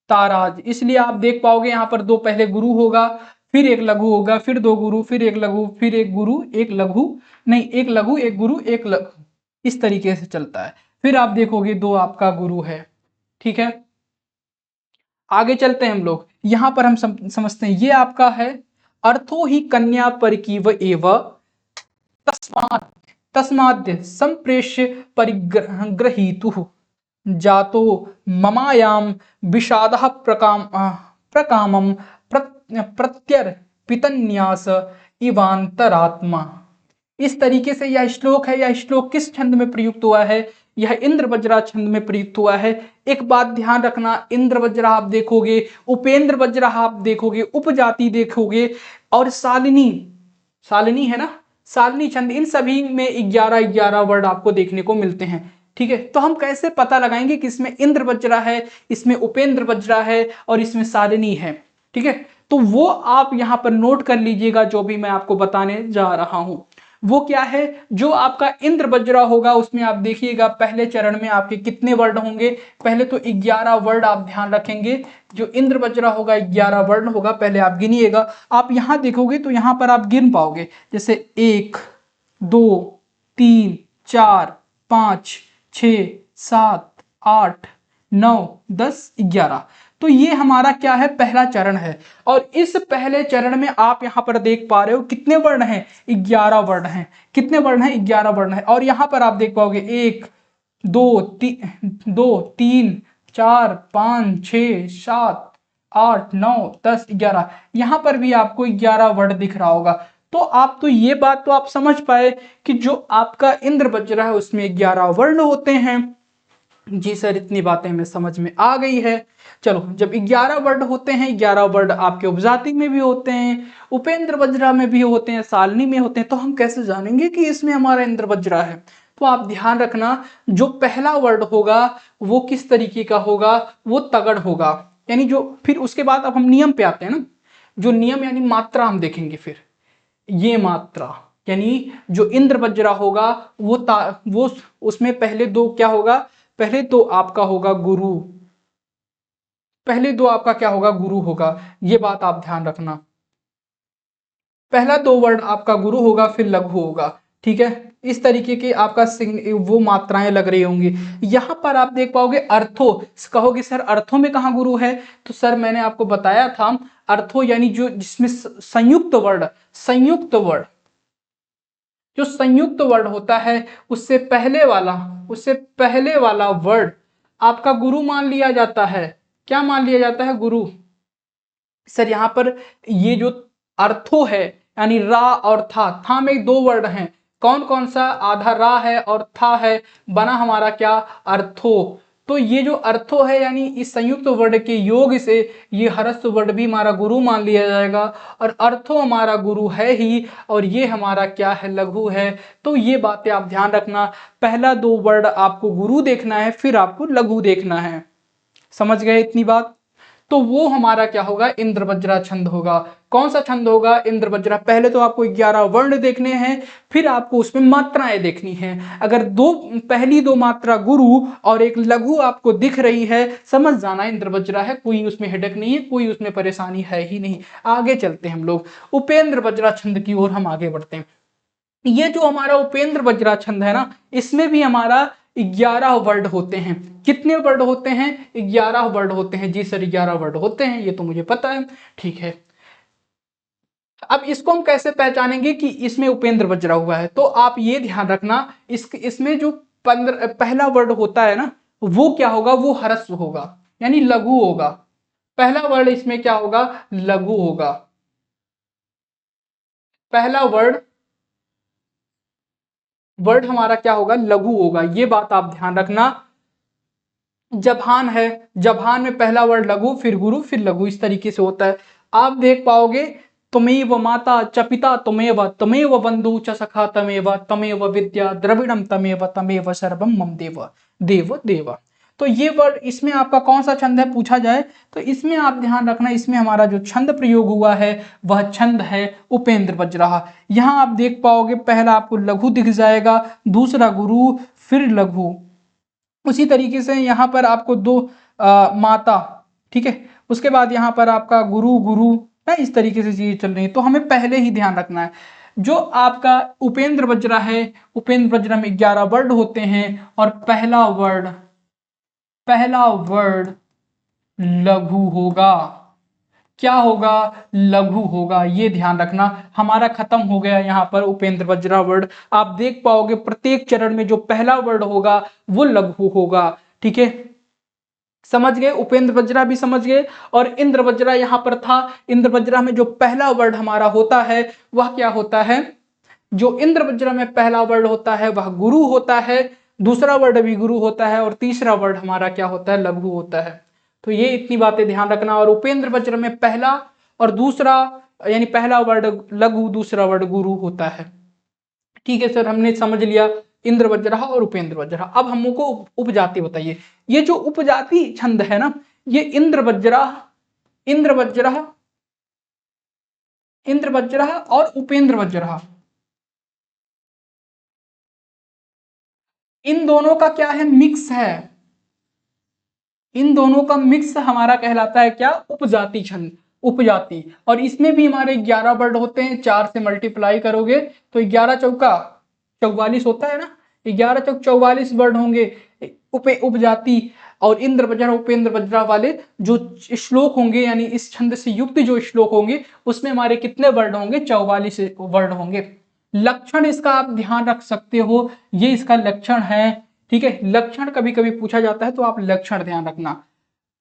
Speaker 1: ताराज, इसलिए आप देख पाओगे यहां पर 2 पहले गुरु होगा, फिर एक लघु होगा, फिर 2 गुरु, फिर एक लघु, फिर एक गुरु, एक लघु, नहीं एक लघु, एक गुरु, एक लघु, इस तरीके से चलता है। फिर आप देखोगे 2 आपका गुरु है। ठीक है, आगे चलते हैं हम लोग। यहां पर हम समझते हैं, ये आपका है अर्थो ही कन्या पर की व एव तस्मात् तस्माद्य संप्रेष्य परिग्रहीतु जातो ममायाम विषादः प्रकामम प्रत्यर्पितन्यास इवांतरात्मा। इस तरीके से यह श्लोक है। यह श्लोक किस छंद में प्रयुक्त हुआ है? यह इंद्रवज्रा छंद में प्रयुक्त हुआ है। एक बात ध्यान रखना, इंद्रवज्रा आप देखोगे, उपेंद्र वज्रा आप देखोगे, उपजाति देखोगे, और शालिनी, शालिनी है ना, शालिनी छंद, इन सभी में 11-11 वर्ड आपको देखने को मिलते हैं। ठीक है, तो हम कैसे पता लगाएंगे कि इसमें इंद्र बज्रा है, इसमें उपेंद्र बज्रा है और इसमें शालिनी है। ठीक है, तो वो आप यहां पर नोट कर लीजिएगा, जो भी मैं आपको बताने जा रहा हूं वो क्या है। जो आपका इंद्र बज्रा होगा उसमें आप देखिएगा पहले चरण में आपके कितने वर्ण होंगे। पहले तो 11 वर्ड आप ध्यान रखेंगे। जो इंद्र बज्रा होगा 11 वर्ण होगा, पहले आप गिनिएगा। आप यहां देखोगे तो यहां पर आप गिन पाओगे, जैसे 1 2 3 4 5 6 7 8 9 10 11। तो ये हमारा क्या है, पहला चरण है। और इस पहले चरण में आप यहां पर देख पा रहे हो कितने वर्ण हैं, 11 वर्ण हैं। कितने वर्ण हैं, 11 वर्ण है। और यहां पर आप देख पाओगे 1 2 3 4 5 6 7 8 9 10 11। यहां पर भी आपको 11 वर्ण दिख रहा होगा। तो आप तो ये बात तो आप समझ पाए कि जो आपका इंद्र बज्रा है उसमें 11 वर्ण होते हैं। जी सर, इतनी बातें हमें समझ में आ गई है। चलो, जब 11 वर्ड होते हैं, 11 वर्ड आपके उपजाति में भी होते हैं, उपेंद्र बज्रा में भी होते हैं, सालनी में होते हैं, तो हम कैसे जानेंगे कि इसमें हमारा इंद्र बज्रा है। तो आप ध्यान रखना, जो पहला वर्ड होगा वो किस तरीके का होगा, वो तगड़ होगा। यानी जो फिर उसके बाद अब हम नियम पे आते हैं ना, जो नियम यानी मात्रा हम देखेंगे। फिर ये मात्रा यानी जो इंद्र बज्रा होगा वो उसमें पहले दो क्या होगा, पहले तो आपका होगा गुरु, पहले दो आपका क्या होगा, गुरु होगा। ये बात आप ध्यान रखना, पहला दो वर्ड आपका गुरु होगा, फिर लघु होगा। ठीक है, इस तरीके के आपका वो मात्राएं लग रही होंगी। यहां पर आप देख पाओगे अर्थो, कहोगे सर अर्थों में कहां गुरु है। तो सर मैंने आपको बताया था, अर्थो यानी जो जिसमें संयुक्त वर्ड, संयुक्त वर्ड, जो संयुक्त वर्ड होता है उससे पहले वाला वर्ड आपका गुरु मान लिया जाता है। क्या मान लिया जाता है, गुरु। सर यहाँ पर ये जो अर्थो है यानी रा और था में दो वर्ड हैं। कौन कौन सा, आधा रा है और था है, बना हमारा क्या, अर्थो। तो ये जो अर्थो है यानी इस संयुक्त वर्ड के योग से ये ह्रस्व वर्ड भी हमारा गुरु मान लिया जाएगा। और अर्थो हमारा गुरु है ही, और ये हमारा क्या है, लघु है। तो ये बातें आप ध्यान रखना, पहला दो वर्ड आपको गुरु देखना है, फिर आपको लघु देखना है। समझ गए इतनी बात। तो वो हमारा क्या होगा, इंद्र बज्रा छंद होगा। कौन सा छंद होगा, इंद्र बज्रा। पहले तो आपको 11 वर्ण देखने हैं, फिर आपको उसमें मात्राएं देखनी है। अगर पहली दो मात्रा गुरु और एक लघु आपको दिख रही है, समझ जाना इंद्र बज्रा है, कोई उसमें हेडक नहीं है, कोई उसमें परेशानी है ही नहीं। आगे चलते हैं हम लोग, उपेंद्र बज्रा छंद की ओर हम आगे बढ़ते हैं। ये जो हमारा उपेंद्र बज्रा छंद है ना, इसमें भी हमारा 11 वर्ड होते हैं। कितने वर्ड होते हैं, 11 वर्ड होते हैं। जी सर 11 वर्ड होते हैं, ये तो मुझे पता है। ठीक है, अब इसको हम कैसे पहचानेंगे कि इसमें उपेंद्र बज्रा हुआ है। तो आप ये ध्यान रखना, इसमें जो पहला वर्ड होता है ना, वो क्या होगा, वो ह्रस्व होगा यानी लघु होगा। पहला वर्ड इसमें क्या होगा, लघु होगा। पहला वर्ड हमारा क्या होगा, लघु होगा। ये बात आप ध्यान रखना। जभान है, जभान में पहला वर्ड लघु, फिर गुरु, फिर लघु, इस तरीके से होता है। आप देख पाओगे, त्वमेव माता च पिता त्वमेव, त्वमेव बंधु च सखा त्वमेव, त्वमेव विद्या द्रविणम त्वमेव, त्वमेव सर्वम मम देव देव देव। तो ये वर्ड इसमें आपका कौन सा छंद है पूछा जाए तो इसमें आप ध्यान रखना, इसमें हमारा जो छंद प्रयोग हुआ है वह छंद है उपेंद्र बज्रा। यहां आप देख पाओगे पहला आपको लघु दिख जाएगा, दूसरा गुरु, फिर लघु। उसी तरीके से यहाँ पर आपको दो माता, ठीक है, उसके बाद यहाँ पर आपका गुरु गुरु है, इस तरीके से चीजें चल रही है। तो हमें पहले ही ध्यान रखना है, जो आपका उपेंद्र बज्रा है, उपेंद्र बज्रा में 11 वर्ड होते हैं और पहला वर्ड लघु होगा। क्या होगा, लघु होगा। ये ध्यान रखना। हमारा खत्म हो गया यहाँ पर उपेंद्र बज्रा वर्ड। आप देख पाओगे प्रत्येक चरण में जो पहला वर्ड होगा वो लघु होगा। ठीक है, समझ गए, उपेंद्र बज्रा भी समझ गए। और इंद्र बज्रा यहाँ पर था, इंद्र बज्रा में जो पहला वर्ड हमारा होता है वह क्या होता है, जो इंद्र बज्रा में पहला वर्ड होता है वह गुरु होता है, दूसरा वर्ड भी गुरु होता है और तीसरा वर्ड हमारा क्या होता है, लघु होता है। तो ये इतनी बातें ध्यान रखना। और उपेंद्र बज्र में पहला और दूसरा यानी पहला वर्ड लघु, दूसरा वर्ड गुरु होता है। ठीक है सर, हमने समझ लिया। इंद्र वज्रह और उपेंद्र वज्रह। अब हमको उपजाति बताइए। ये जो उपजाति छंद है ना, ये इंद्र वज्रह, इंद्र वज्रह, इंद्र वज्रह और उपेंद्र वज्रह, इन दोनों का क्या है, मिक्स है। इन दोनों का मिक्स हमारा कहलाता है क्या, उपजाति छंद, उपजाति। और इसमें भी हमारे 11 वर्ड होते हैं, 4 से मल्टीप्लाई करोगे तो 11 चौका 44 होता है ना, 11 चौक 44 वर्ड होंगे उपजाति। और इंद्र वज्रह उपेंद्र वज्रह वाले जो श्लोक होंगे, यानी इस छंद से युक्त जो श्लोक होंगे, उसमें हमारे कितने वर्ड होंगे, 44 वर्ड होंगे। लक्षण इसका आप ध्यान रख सकते हो, ये इसका लक्षण है, ठीक है। लक्षण कभी कभी पूछा जाता है तो आप लक्षण ध्यान रखना।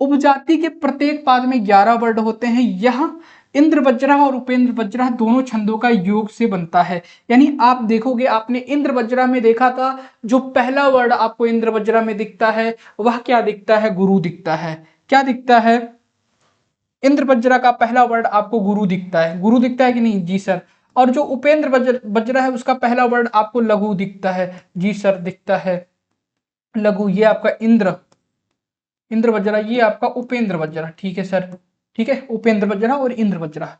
Speaker 1: उपजाति के प्रत्येक पाद में 11 वर्ड होते हैं। यह इंद्र वज्रह और उपेंद्र वज्रह दोनों छंदों का योग से बनता है। यानी आप देखोगे, आपने इंद्र वज्रह में देखा था, जो पहला वर्ड आपको इंद्र वज्रह में दिखता है वह क्या दिखता है, गुरु दिखता है। क्या दिखता है, इंद्र वज्रह का पहला वर्ड आपको गुरु दिखता है। गुरु दिखता है कि नहीं, जी सर। और जो उपेंद्र वज्रह है उसका पहला वर्ड आपको लघु दिखता है, जी सर दिखता है लघु। ये आपका इंद्र, इंद्र वज्रह, ये आपका उपेंद्र वज्रह, ठीक है सर, ठीक है, उपेंद्र वज्रह और इंद्र वज्रह।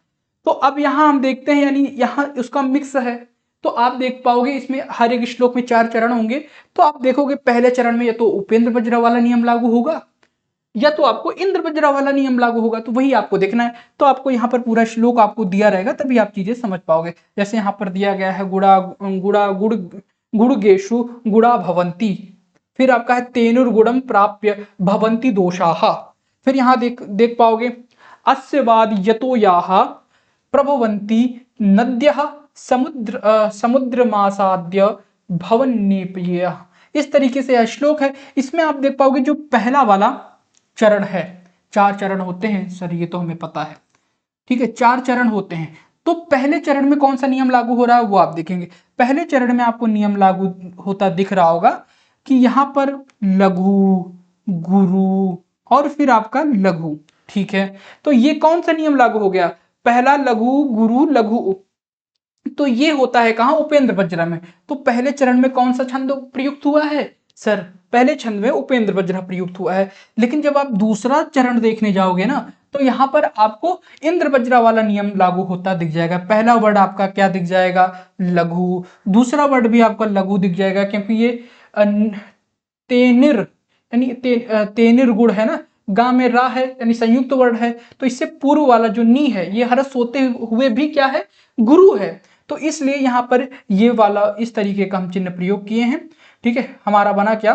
Speaker 1: तो अब यहां हम देखते हैं, यानी यहां उसका मिक्स है। तो आप देख पाओगे इसमें हर एक श्लोक में 4 चरण होंगे। तो आप देखोगे पहले चरण में या तो उपेंद्र वज्रह वाला नियम लागू होगा, या तो आपको इंद्र वज्रह वाला नियम लागू होगा। तो वही आपको देखना है। तो आपको यहाँ पर पूरा श्लोक आपको दिया रहेगा, तभी आप चीजें समझ पाओगे। जैसे यहाँ पर दिया गया है, गुड़ा गुड़ा गुड़ गुड़गेशु गुड़ा भवंती, फिर आपका है तेनुर्गुणम प्राप्य भवंती दोषाः। फिर यहाँ देख पाओगे, अस्य बाद यतो याः प्रभवन्ति नद्यः समुद्रमासाद्य भवन्नेप्यः। इस तरीके से यह श्लोक है। इसमें आप देख पाओगे जो पहला वाला चरण है, 4 चरण होते हैं सर, ये तो हमें पता है, ठीक है, 4 चरण होते हैं। तो पहले चरण में कौन सा नियम लागू हो रहा है वो आप देखेंगे। पहले चरण में आपको नियम लागू होता दिख रहा होगा कि यहां पर लघु, गुरु और फिर आपका लघु, ठीक है। तो ये कौन सा नियम लागू हो गया, पहला लघु गुरु लघु। तो ये होता है कहां, उपेंद्र वज्रह में। तो पहले चरण में कौन सा छंद प्रयुक्त हुआ है सर, पहले छंद में उपेंद्र वज्रह प्रयुक्त हुआ है। लेकिन जब आप दूसरा चरण देखने जाओगे ना, तो यहां पर आपको इंद्र वज्रह वाला नियम लागू होता दिख जाएगा। पहला वर्ड आपका क्या दिख जाएगा, लघु। दूसरा वर्ड भी आपका लघु दिख जाएगा, क्योंकि ये तेनिर यानी तेनिर गुड़ है ना, गा में रा है यानी संयुक्त वर्ड है। तो इससे पूर्व वाला जो नी है, ये हरस होते हुए भी क्या है, गुरु है। तो इसलिए यहां पर ये वाला इस तरीके का हम चिन्ह प्रयोग किए हैं, ठीक है। हमारा बना क्या,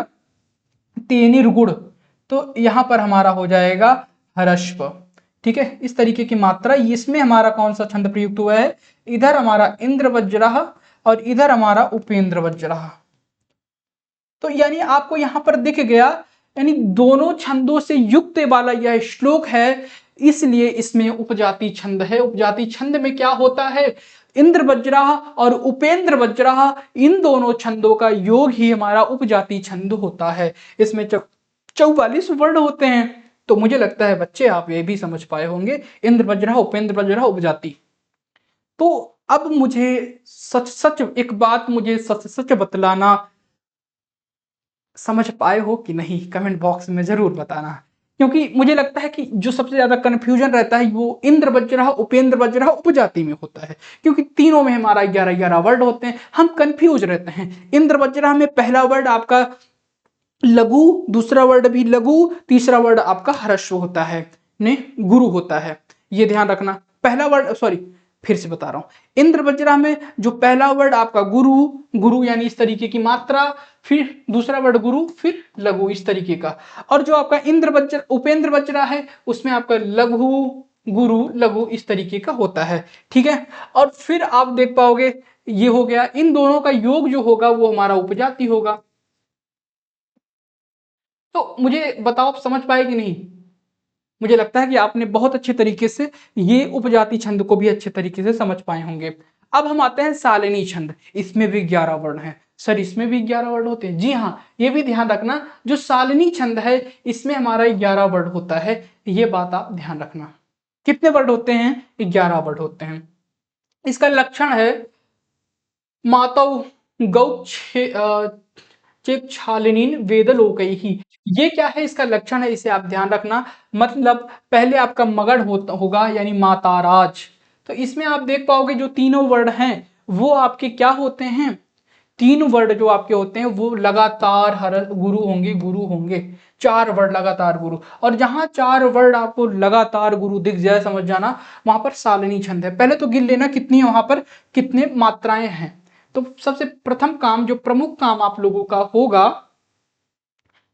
Speaker 1: तेनिर गुड़। तो यहां पर हमारा हो जाएगा हरस्व, ठीक है। इस तरीके की मात्रा, इसमें हमारा कौन सा छंद प्रयुक्त हुआ है, इधर हमारा इंद्र वज्रह और इधर हमारा उपेंद्र वज्रह। तो यानी आपको यहां पर दिख गया, यानी दोनों छंदों से युक्त वाला यह श्लोक है, इसलिए इसमें उपजाति छंद है। उपजाति छंद में क्या होता है, इंद्र वज्रह और उपेंद्र वज्रह, इन दोनों छंदों का योग ही हमारा उपजाति छंद होता है। इसमें 44 वर्ण होते हैं। तो मुझे लगता है बच्चे आप ये भी समझ पाए होंगे, इंद्र वज्रह उपेंद्र वज्रह उपजाति। तो अब मुझे सच सच एक बात मुझे सच सच बतलाना, समझ पाए हो कि नहीं, कमेंट बॉक्स में जरूर बताना। क्योंकि मुझे लगता है कि जो सबसे ज्यादा कंफ्यूजन रहता है वो इंद्र वज्रह उपेंद्र वज्रह उपजाति में होता है, क्योंकि तीनों में हमारा 11-11 वर्ड होते हैं, हम कंफ्यूज रहते हैं। इंद्र वज्रह में पहला वर्ड आपका लघु, दूसरा वर्ड भी लघु, तीसरा वर्ड आपका ह्रस्व होता है, ने गुरु होता है, ये ध्यान रखना। पहला वर्ड, सॉरी फिर से बता रहा हूं, इंद्र वज्रह में जो पहला वर्ड आपका गुरु, गुरु यानी इस तरीके की मात्रा, फिर दूसरा वर्ड गुरु, फिर लघु, इस तरीके का। और जो आपका इंद्र वज्र उपेंद्र वज्रह है, उसमें आपका लघु गुरु लघु इस तरीके का होता है, ठीक है। और फिर आप देख पाओगे ये हो गया, इन दोनों का योग जो होगा वो हमारा उपजाति होगा। तो मुझे बताओ आप समझ पाए कि नहीं। मुझे लगता है कि आपने बहुत अच्छे तरीके से ये उपजाति छंद को भी अच्छे तरीके से समझ पाए होंगे। अब हम आते हैं सालिनी छंद। इसमें भी 11 वर्ण है सर, इसमें भी 11 वर्ण होते हैं, जी हाँ, ये भी ध्यान रखना। जो सालिनी छंद है इसमें हमारा 11 वर्ण होता है, ये बात आप ध्यान रखना। कितने वर्ड होते हैं, 11 वर्ड होते हैं। इसका लक्षण है मातौ गौ चेक्षालिनीन वेदलोकैहि। ये क्या है, इसका लक्षण है, इसे आप ध्यान रखना। मतलब पहले आपका मगध होगा यानी माताराज। तो इसमें आप देख पाओगे जो तीनों वर्ड हैं वो आपके क्या होते हैं, तीन वर्ड जो आपके होते हैं वो लगातार हर गुरु होंगे, गुरु होंगे। चार वर्ड लगातार गुरु, और जहां चार वर्ड आपको लगातार गुरु दिख जाए समझ जाना वहां पर सालिनी छंद है। पहले तो गिन लेना कितनी है वहां पर, कितने मात्राएं हैं। तो सबसे प्रथम काम, जो प्रमुख काम आप लोगों का होगा,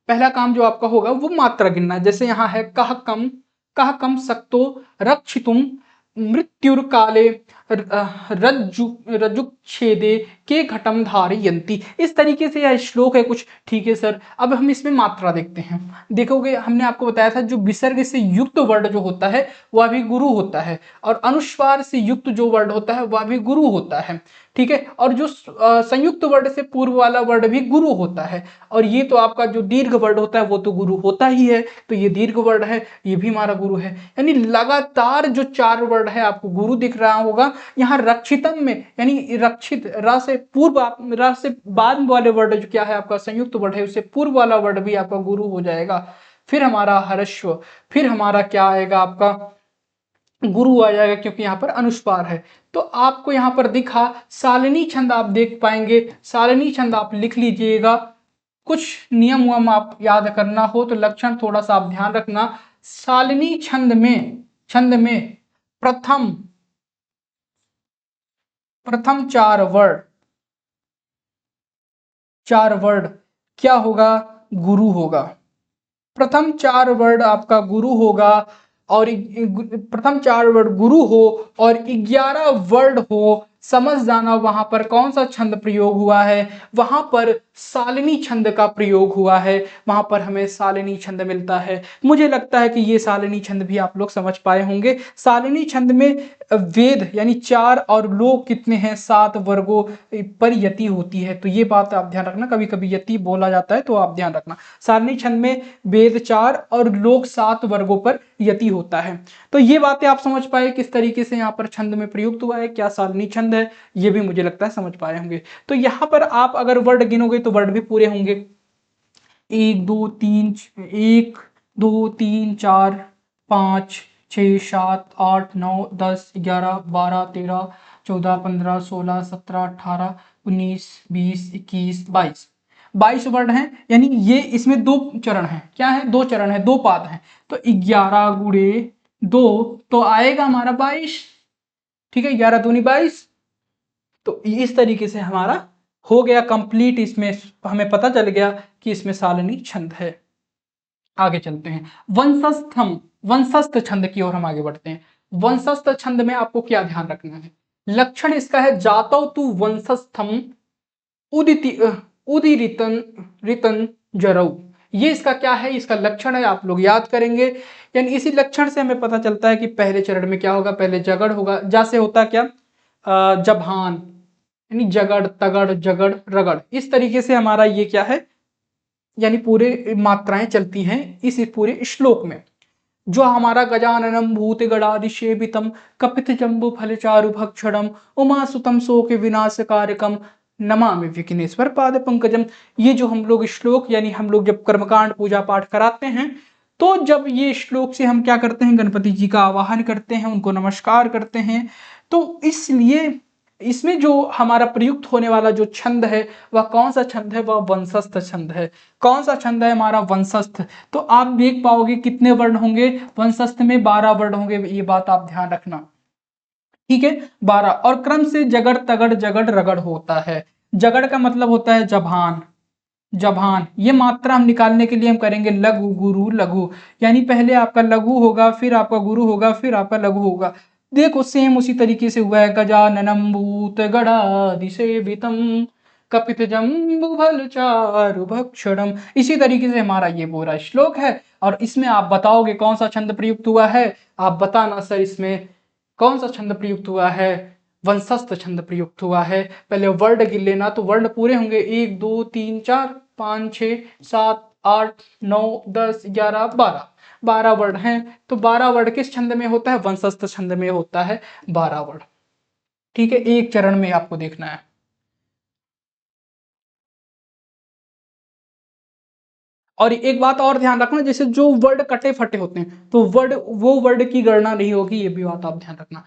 Speaker 1: पहला काम जो आपका होगा वो मात्रा गिनना है। जैसे यहाँ है कह कम सक्तो रक्षितुम मृत्युर काले रज्जुच्छेदे के घटम धारयन्ति। इस तरीके से यह श्लोक है कुछ। ठीक है सर, अब हम इसमें मात्रा देखते हैं। देखोगे हमने आपको बताया था जो विसर्ग से युक्त वर्ड जो होता है वह भी गुरु होता है, और अनुस्वार से युक्त जो वर्ड होता है वह भी गुरु होता है। ठीक है, और जो संयुक्त वर्ड से पूर्व वाला वर्ड भी गुरु होता है। और ये तो आपका जो दीर्घ वर्ड होता है वो तो गुरु होता ही है, तो ये दीर्घ वर्ड है, ये भी हमारा गुरु है। यानी लगातार जो चार वर्ड है आपको गुरु दिख रहा होगा। यहाँ रक्षितम में यानी रक्षित र से पूर्व, र से बाद वाले वर्ड जो क्या है आपका संयुक्त वर्ड है, उससे पूर्व वाला वर्ड भी आपका गुरु हो जाएगा। फिर हमारा हर्ष्व, फिर हमारा क्या आएगा आपका गुरु आ जाएगा, क्योंकि यहाँ पर अनुस्वार है। तो आपको यहाँ पर दिखा सालिनी छंद, आप देख पाएंगे सालिनी छंद आप लिख लीजिएगा। कुछ नियम वम आप याद करना हो तो लक्षण थोड़ा सा आप ध्यान रखना। सालिनी छंद में प्रथम प्रथम चार वर्ड क्या होगा, गुरु होगा। प्रथम चार वर्ड आपका गुरु होगा, और प्रथम चार वर्ड गुरु हो और 11 वर्ड हो, समझ जाना वहां पर कौन सा छंद प्रयोग हुआ है, वहां पर सालिनी छंद का प्रयोग हुआ है। वहां पर हमें सालिनी छंद मिलता है। मुझे लगता है कि ये सालिनी छंद भी आप लोग समझ पाए होंगे। सालिनी छंद में वेद यानी चार और लोग कितने हैं, 7 वर्गों पर यति होती है। तो ये बात आप ध्यान रखना, कभी कभी यति बोला जाता है तो आप ध्यान रखना। सालिनी छंद में वेद 4 और लोक 7 वर्गों पर यति होता है। तो ये बातें आप समझ पाए किस तरीके से यहाँ पर छंद में प्रयुक्त हुआ है, क्या सालिनी छंद है, ये भी मुझे लगता है समझ पाए होंगे। तो यहाँ पर आप अगर वर्ड गिनोगे तो वर्ड भी पूरे होंगे। 1 2 3 4 5 6 7 8 9 10 11 12 13 14 15 16 17 18 19 20 21 22 वर्ड हैं। यानी ये इसमें दो चरण है, क्या है, दो चरण है, दो पाद हैं। तो 11 गुणे 2 तो आएगा हमारा 22। ठीक है, 11 दूनी 22। तो इस तरीके से हमारा हो गया कंप्लीट। इसमें हमें पता चल गया कि इसमें सालिनी छंद है। आगे चलते हैं वंशस्थ छंद की ओर हम आगे बढ़ते हैं। वंशस्थ छंद में आपको क्या ध्यान रखना है, लक्षण इसका है जातौ तु वंशस्थम उदिति उदिरितन रितन जरऊ। ये इसका क्या है, इसका लक्षण है, आप लोग याद करेंगे। यानी इसी लक्षण से हमें पता चलता है कि पहले चरण में क्या होगा, पहले जगड़ होगा। जैसे होता क्या, जभान यानी जगड़ तगड़ जगड़ रगड़, इस तरीके से हमारा ये क्या है, यानी पूरे मात्राएं चलती हैं इस पूरे श्लोक में। जो हमारा गजाननम भूत गणादिसेवितम कपित जम्बु फल चारु भक्षणम उमा सुतम शोक विनाशकारकम नमामि विघ्नेश्वर पाद पंकजम। ये जो हम लोग श्लोक, यानी हम लोग जब कर्मकांड पूजा पाठ कराते हैं तो जब ये श्लोक से हम क्या करते हैं, गणपति जी का आवाहन करते हैं, उनको नमस्कार करते हैं। तो इसलिए इसमें जो हमारा प्रयुक्त होने वाला जो छंद है वह कौन सा छंद है, वह वंशस्थ छंद है। कौन सा छंद है हमारा, वंशस्थ। तो आप देख पाओगे कितने वर्ण होंगे, वंशस्थ में 12 वर्ण होंगे, ये बात आप ध्यान रखना। ठीक है, 12। और क्रम से जगड़ तगड़ जगड़ रगड़ होता है। जगड़ का मतलब होता है जभान, जभान। ये मात्रा हम निकालने के लिए हम करेंगे लघु गुरु लघु, यानी पहले आपका लघु होगा, फिर आपका गुरु होगा, फिर आपका लघु होगा। देखो सेम उसी तरीके से हुआ है, गजाननम भूत गणाधिसेवितम कपित जम्बुफल चारु भक्षणम। इसी तरीके से हमारा ये पूरा श्लोक है। और इसमें आप बताओगे कौन सा छंद प्रयुक्त हुआ है, आप बताना सर इसमें कौन सा छंद प्रयुक्त हुआ है, वंशस्थ छंद प्रयुक्त हुआ है। पहले वर्ड गिन लेना, तो वर्ड पूरे होंगे 1 2 3 4 5 6 7 8 9 10 11 12, 12 वर्ड हैं। तो 12 वर्ड किस छंद में होता है, वंशस्थ छंद में होता है 12 वर्ड। ठीक है, एक चरण में आपको देखना है। और एक बात और ध्यान रखना, जैसे जो वर्ड कटे फटे होते हैं तो वो वर्ड की गणना नहीं होगी, ये भी बात आप ध्यान रखना।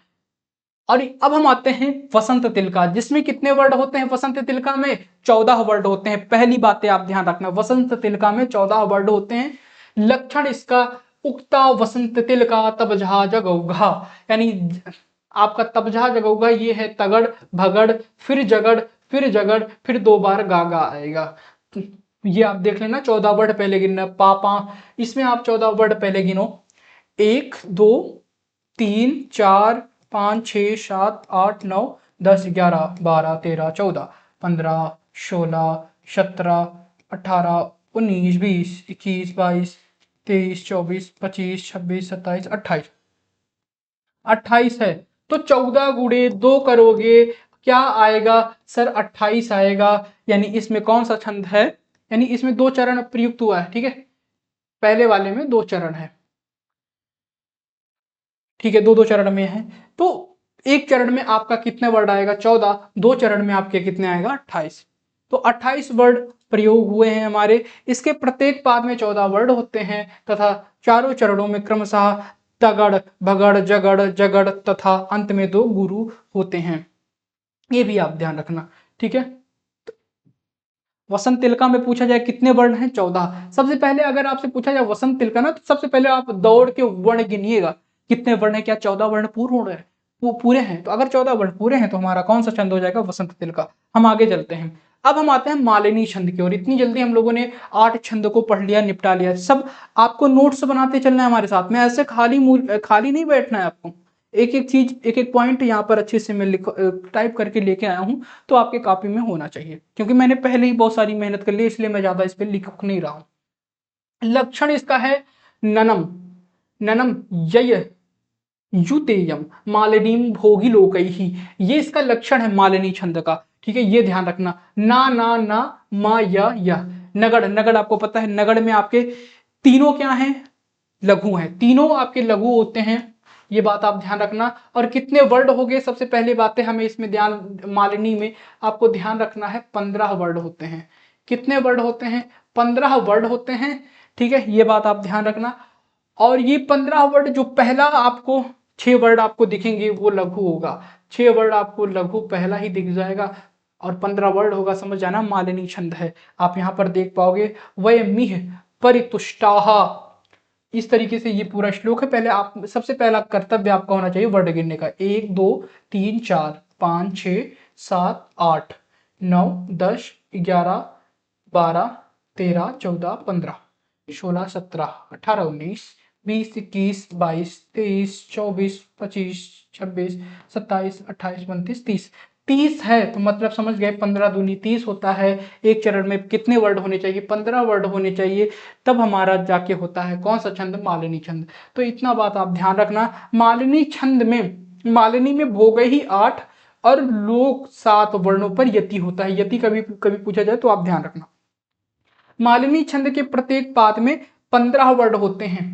Speaker 1: और अब हम आते हैं वसंत तिलका, जिसमें कितने वर्ड होते हैं वसंत तिलका में? 14 वर्ड होते हैं। पहली बात आप ध्यान रखना, वसंत तिलका में 14 वर्ड होते हैं। लक्षण इसका उक्ता वसंत तिलका तबझा जगौघा, यानी आपका तबझा जगौघा ये है तगड़ भगड़ फिर जगड़ फिर जगड़ फिर 2 बार गागा आएगा। ये आप देख लेना, 14 वर्ड पहले गिनना पापा, इसमें आप 14 वर्ड पहले गिनो, 1 2 3 4 5 6 7 8 9 10 11 12 13 14 15 16 17 18 19 20 21 22 23 24 25 26 27 28 28 है। तो 14 गुणे 2 करोगे क्या आएगा सर? 28 आएगा। यानी इसमें कौन सा छंद है? यानी इसमें 2 चरण प्रयुक्त हुआ है, ठीक है, पहले वाले में 2 चरण है, ठीक है, 2 चरण में है। तो एक चरण में आपका कितने वर्ड आएगा? 14। 2 चरण में आपके कितने आएगा? 28। तो 28 वर्ड प्रयोग हुए हैं हमारे। इसके प्रत्येक पाद में 14 वर्ड होते हैं तथा चारों चरणों में क्रमशः तगड़ भगड़ जगड़ जगड़ तथा अंत में 2 गुरु होते हैं। ये भी आप ध्यान रखना, ठीक है। वसंत तिलका में पूछा जाए कितने वर्ण हैं? 14। सबसे पहले अगर आपसे पूछा जाए वसंत तिलका ना, तो सबसे पहले आप दौड़ के वर्ण गिनिएगा, कितने वर्ण है, क्या 14 वर्ण पूर्ण हो रहे हैं? पूरे हैं। तो अगर 14 वर्ण पूरे हैं तो हमारा कौन सा छंद हो जाएगा? वसंत तिलका। हम आगे चलते हैं। अब हम आते हैं मालिनी छंद की ओर। इतनी जल्दी हम लोगों ने 8 छंद को पढ़ लिया, निपटा लिया। सब आपको नोट्स बनाते चलना है हमारे साथ में, ऐसे खाली नहीं बैठना है आपको। एक एक चीज एक एक पॉइंट यहाँ पर अच्छे से मैं टाइप करके लेके आया हूँ, तो आपके कॉपी में होना चाहिए, क्योंकि मैंने पहले ही बहुत सारी मेहनत कर ली, इसलिए मैं ज्यादा इस पर लिख नहीं रहा हूं। लक्षण इसका है ननम ननम यय युतेयम मालिनीम भोगी लोकैहि, ये इसका लक्षण है मालिनी छंद का, ठीक है। ये ध्यान रखना, ना ना ना मा या नगड़। नगड़ आपको पता है, नगड़ में आपके तीनों क्या हैं? लघु हैं, तीनों आपके लघु होते हैं, ये बात आप ध्यान रखना। और कितने वर्ड हो गए? सबसे पहले बात है हमें इसमें ध्यान, मालिनी में आपको ध्यान रखना है 15 वर्ड होते हैं। कितने वर्ड होते हैं? 15 वर्ड होते हैं, ठीक है, ये बात आप ध्यान रखना। और ये 15 वर्ड, जो पहला आपको 6 वर्ड आपको दिखेंगे वो लघु होगा, 6 वर्ड आपको लघु पहला ही दिख जाएगा, और 15 वर्ड होगा, समझ जाना मालिनी छंद है। आप यहाँ पर देख पाओगे, वयमिह परितुष्टाहा, इस तरीके से ये पूरा श्लोक है। पहले आप, सबसे पहला कर्तव्य आपका होना चाहिए वर्ड गिनने का, 1 2 3 4 5 6 7 8 9 10 11 12 13 14 15 16 17 18 19 20 21 22 23 24 25 26 27 28 29 30 30 है। तो मतलब समझ गए, 15 दूनी 30 होता है। एक चरण में कितने वर्ड होने चाहिए? 15 वर्ड होने चाहिए, तब हमारा जाके होता है कौन सा छंद? मालिनी छंद। तो इतना बात आप ध्यान रखना। मालिनी छंद में, मालिनी में भोग ही 8 और लोक 7 वर्णों पर यति होता है। यति कभी कभी पूछा जाए तो आप ध्यान रखना। मालिनी छंद के प्रत्येक पाद में 15 वर्ड होते हैं,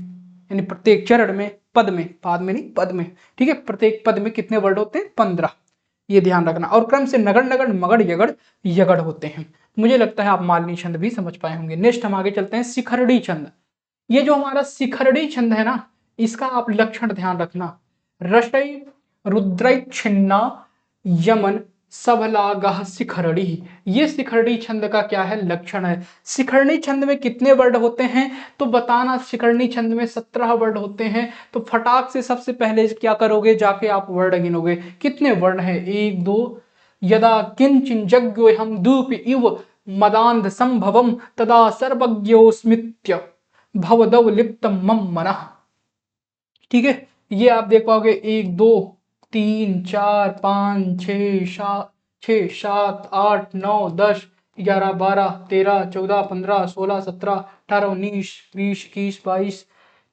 Speaker 1: यानी प्रत्येक चरण में, पद में, पाद में नहीं पद में, ठीक है, प्रत्येक पद में कितने वर्ड होते हैं? 15, ये ध्यान रखना। और क्रम से नगड़ नगड़ मगड़ यगड़ यगड़ होते हैं। मुझे लगता है आप मालिनी छंद भी समझ पाए होंगे। नेक्स्ट हम आगे चलते हैं, शिखरड़ी छंद। ये जो हमारा शिखरड़ी छंद है ना, इसका आप लक्षण ध्यान रखना। रसई रुद्रै छिन्ना यमन सबलागह शिखरड़ी, ये शिखरड़ी छंद का क्या है? लक्षण है। शिखरणी छंद में कितने वर्ड होते हैं? तो बताना। शिखरणी छंद में 17 वर्ड होते हैं। तो फटाक से सबसे पहले क्या करोगे? जाके आप वर्ड गिनोगे, कितने वर्ण है? 1 2, यदा किंचिन जग्यो हम दूप इव मदांध संभवम तदा सर्वज्ञोस्मित्य भवदव लिप्तम मम मनः, ठीक है। ये आप देख पाओगे, 1 2 3 4 5 6 7 8 9 10 11 12 13 14 15 16 17 18 19 20 21 22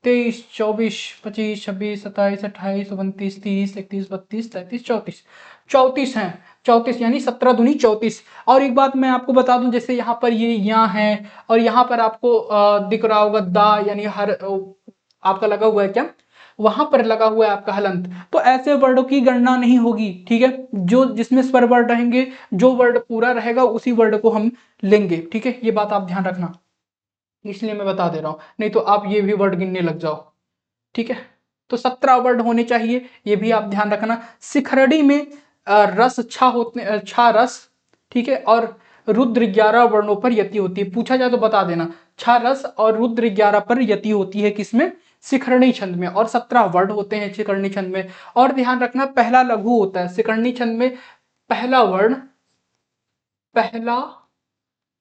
Speaker 1: 23 24 25 26 27 28 29 30 31 32 33 34 34 हैं। 34 यानी 17 दूनी 34। और एक बात मैं आपको बता दूं, जैसे यहाँ पर ये यहाँ है और यहाँ पर आपको दिख रहा होगा दा, यानी हर आपका लगा हुआ है क्या? वहां पर लगा हुआ है आपका हलंत। तो ऐसे वर्डों की गणना नहीं होगी, ठीक है। जो जिसमें स्वर वर्ड रहेंगे, जो वर्ड पूरा रहेगा उसी वर्ड को हम लेंगे, ठीक है। ये बात आप ध्यान रखना। इसलिए मैं बता दे रहा हूं, नहीं तो आप ये भी वर्ड गिनने लग जाओ। ठीक है, तो 17 वर्ड होने चाहिए, ये भी आप ध्यान रखना। शिखरणी में रस छा होते, छा रस, ठीक है, और रुद्र 11 वर्णों पर यति होती है। पूछा जाए तो बता देना, छा रस और रुद्र 11 पर यति होती है किसमें? शिखरणी छंद में। और 17 वर्ड होते हैं शिखरणी छंद में। और ध्यान रखना, पहला लघु होता है शिखरणी छंद में। पहला वर्ड, पहला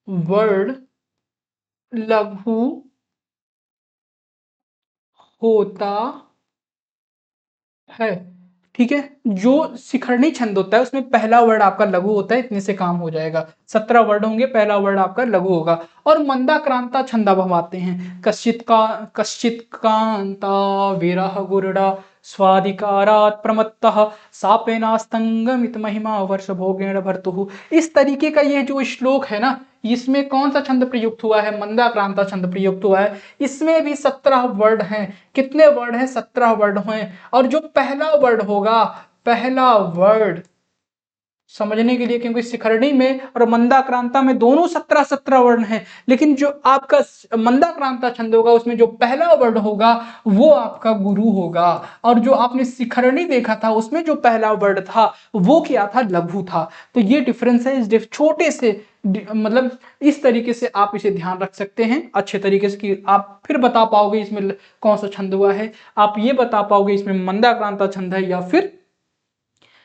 Speaker 1: वर्ड लघु होता है। ठीक है, जो शिखरणी छंद होता है उसमें पहला वर्ड आपका लघु होता है, इतने से काम हो जाएगा। 17 वर्ड होंगे, पहला वर्ड आपका लघु होगा। और मंदाक्रांता छंद अब हम आते हैं। कश्चित कांता विरह गुरुड़ा स्वाधिकारात् प्रमत्तः सापेनास्तंगमित महिमा वर्ष भोगेण भर्तुः। इस तरीके का ये जो श्लोक है ना, इसमें कौन सा छंद प्रयुक्त हुआ है? मंदाक्रांता छंद प्रयुक्त हुआ है। इसमें भी 17 वर्ड हैं। कितने वर्ड हैं? 17 वर्ड हैं। और जो पहला वर्ड होगा, पहला वर्ड समझने के लिए, क्योंकि शिखरणी में और मंदाक्रांता में दोनों 17 वर्ण हैं, लेकिन जो आपका मंदाक्रांता छंद होगा उसमें जो पहला वर्ण होगा वो आपका गुरु होगा। और जो आपने शिखरणी देखा था उसमें जो पहला वर्ड था वो क्या था? लघु था। तो ये डिफरेंस है। इस छोटे से मतलब इस तरीके से आप इसे ध्यान रख सकते हैं अच्छे तरीके से, कि आप फिर बता पाओगे इसमें कौन सा छंद हुआ है। आप ये बता पाओगे इसमें मंदाक्रांता छंद है या फिर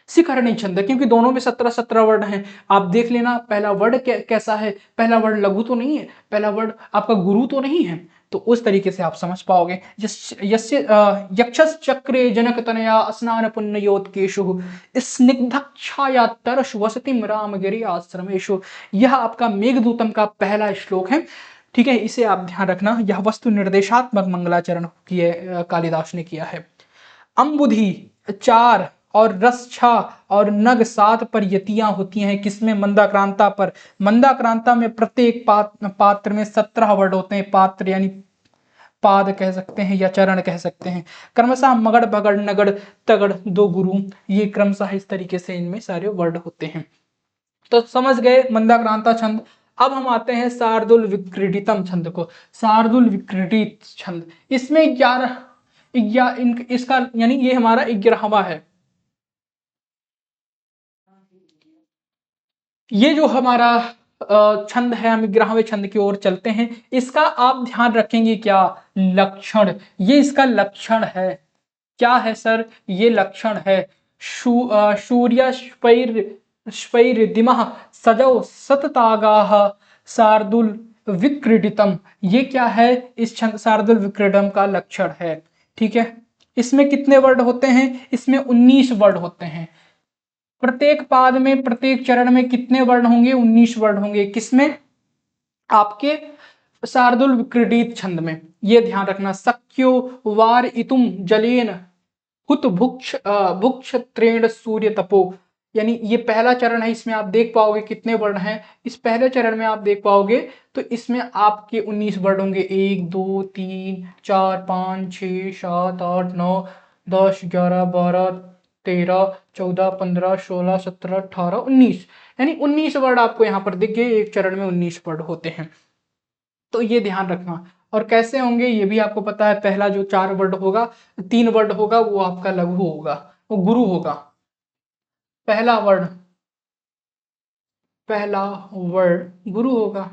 Speaker 1: शिखरणी छंद है, क्योंकि दोनों में 17 वर्ड हैं। आप देख लेना पहला वर्ड कैसा है। पहला वर्ड लघु तो नहीं है, पहला वर्ड आपका गुरु तो नहीं है। तो उस तरीके से आप समझ पाओगे। यक्षस चक्रे जनक तनया स्नान पुण्योत्केशु स्निग्धक्षाया तरस वसतिम रामगिरि आश्रमेशु। यह आपका मेघदूतम का पहला श्लोक है। ठीक है, इसे आप ध्यान रखना। यह वस्तु निर्देशात्मक मंगलाचरण किए कालिदास ने किया है। अम्बुधि 4 और रस 6 और नग 7 पर यतियां होती हैं। किसमें? मंदाक्रांता पर। मंदाक्रांता में प्रत्येक पात्र में 17 वर्ड होते हैं। पात्र यानी पाद कह सकते हैं या चरण कह सकते हैं। क्रमशः मगड़ बगड़ नगड़ तगड़ 2 गुरु, ये क्रमशः इस तरीके से इनमें सारे वर्ड होते हैं। तो समझ गए मंदाक्रांता छंद। अब हम आते हैं शार्दुल विक्रीडितम छंद को। शार्दुल विक्रीडित छंद, इसमें 11 इसका यानी ये हमारा 11वां है। ये जो हमारा छंद है, हम 11वें छंद की ओर चलते हैं। इसका आप ध्यान रखेंगे क्या? लक्षण। ये इसका लक्षण है। क्या है सर? ये लक्षण है। सूर्य स्पैरिदिमः सजौ सततागाः शार्दुल विक्रीडितम। ये क्या है? इस छंद शार्दुल विक्रीडम का लक्षण है। ठीक है, इसमें कितने वर्ड होते हैं? इसमें 19 वर्ड होते हैं। प्रत्येक पाद में, प्रत्येक चरण में कितने वर्ण होंगे? 19 वर्ण होंगे। किसमें? आपके शार्दुल विक्रीडित छंद में। ये ध्यान रखना। सख्यो वार इतुम जलेन हुत भुक्ष भुक्ष त्रेण सूर्य तपो। यानी ये पहला चरण है। इसमें आप देख पाओगे कितने वर्ण हैं। इस पहले चरण में आप देख पाओगे तो इसमें आपके 19 वर्ण होंगे। 1 2 3 4 5 6 7 8 9 10 11 12 13 14 15 16 17 18 19, यानी 19 वर्ड आपको यहाँ पर दिख गए। एक चरण में 19 वर्ड होते हैं। तो ये ध्यान रखना। और कैसे होंगे ये भी आपको पता है। पहला जो 4 वर्ड होगा, 3 वर्ड होगा, वो आपका लघु होगा, वो गुरु होगा। पहला वर्ड, पहला वर्ड गुरु होगा।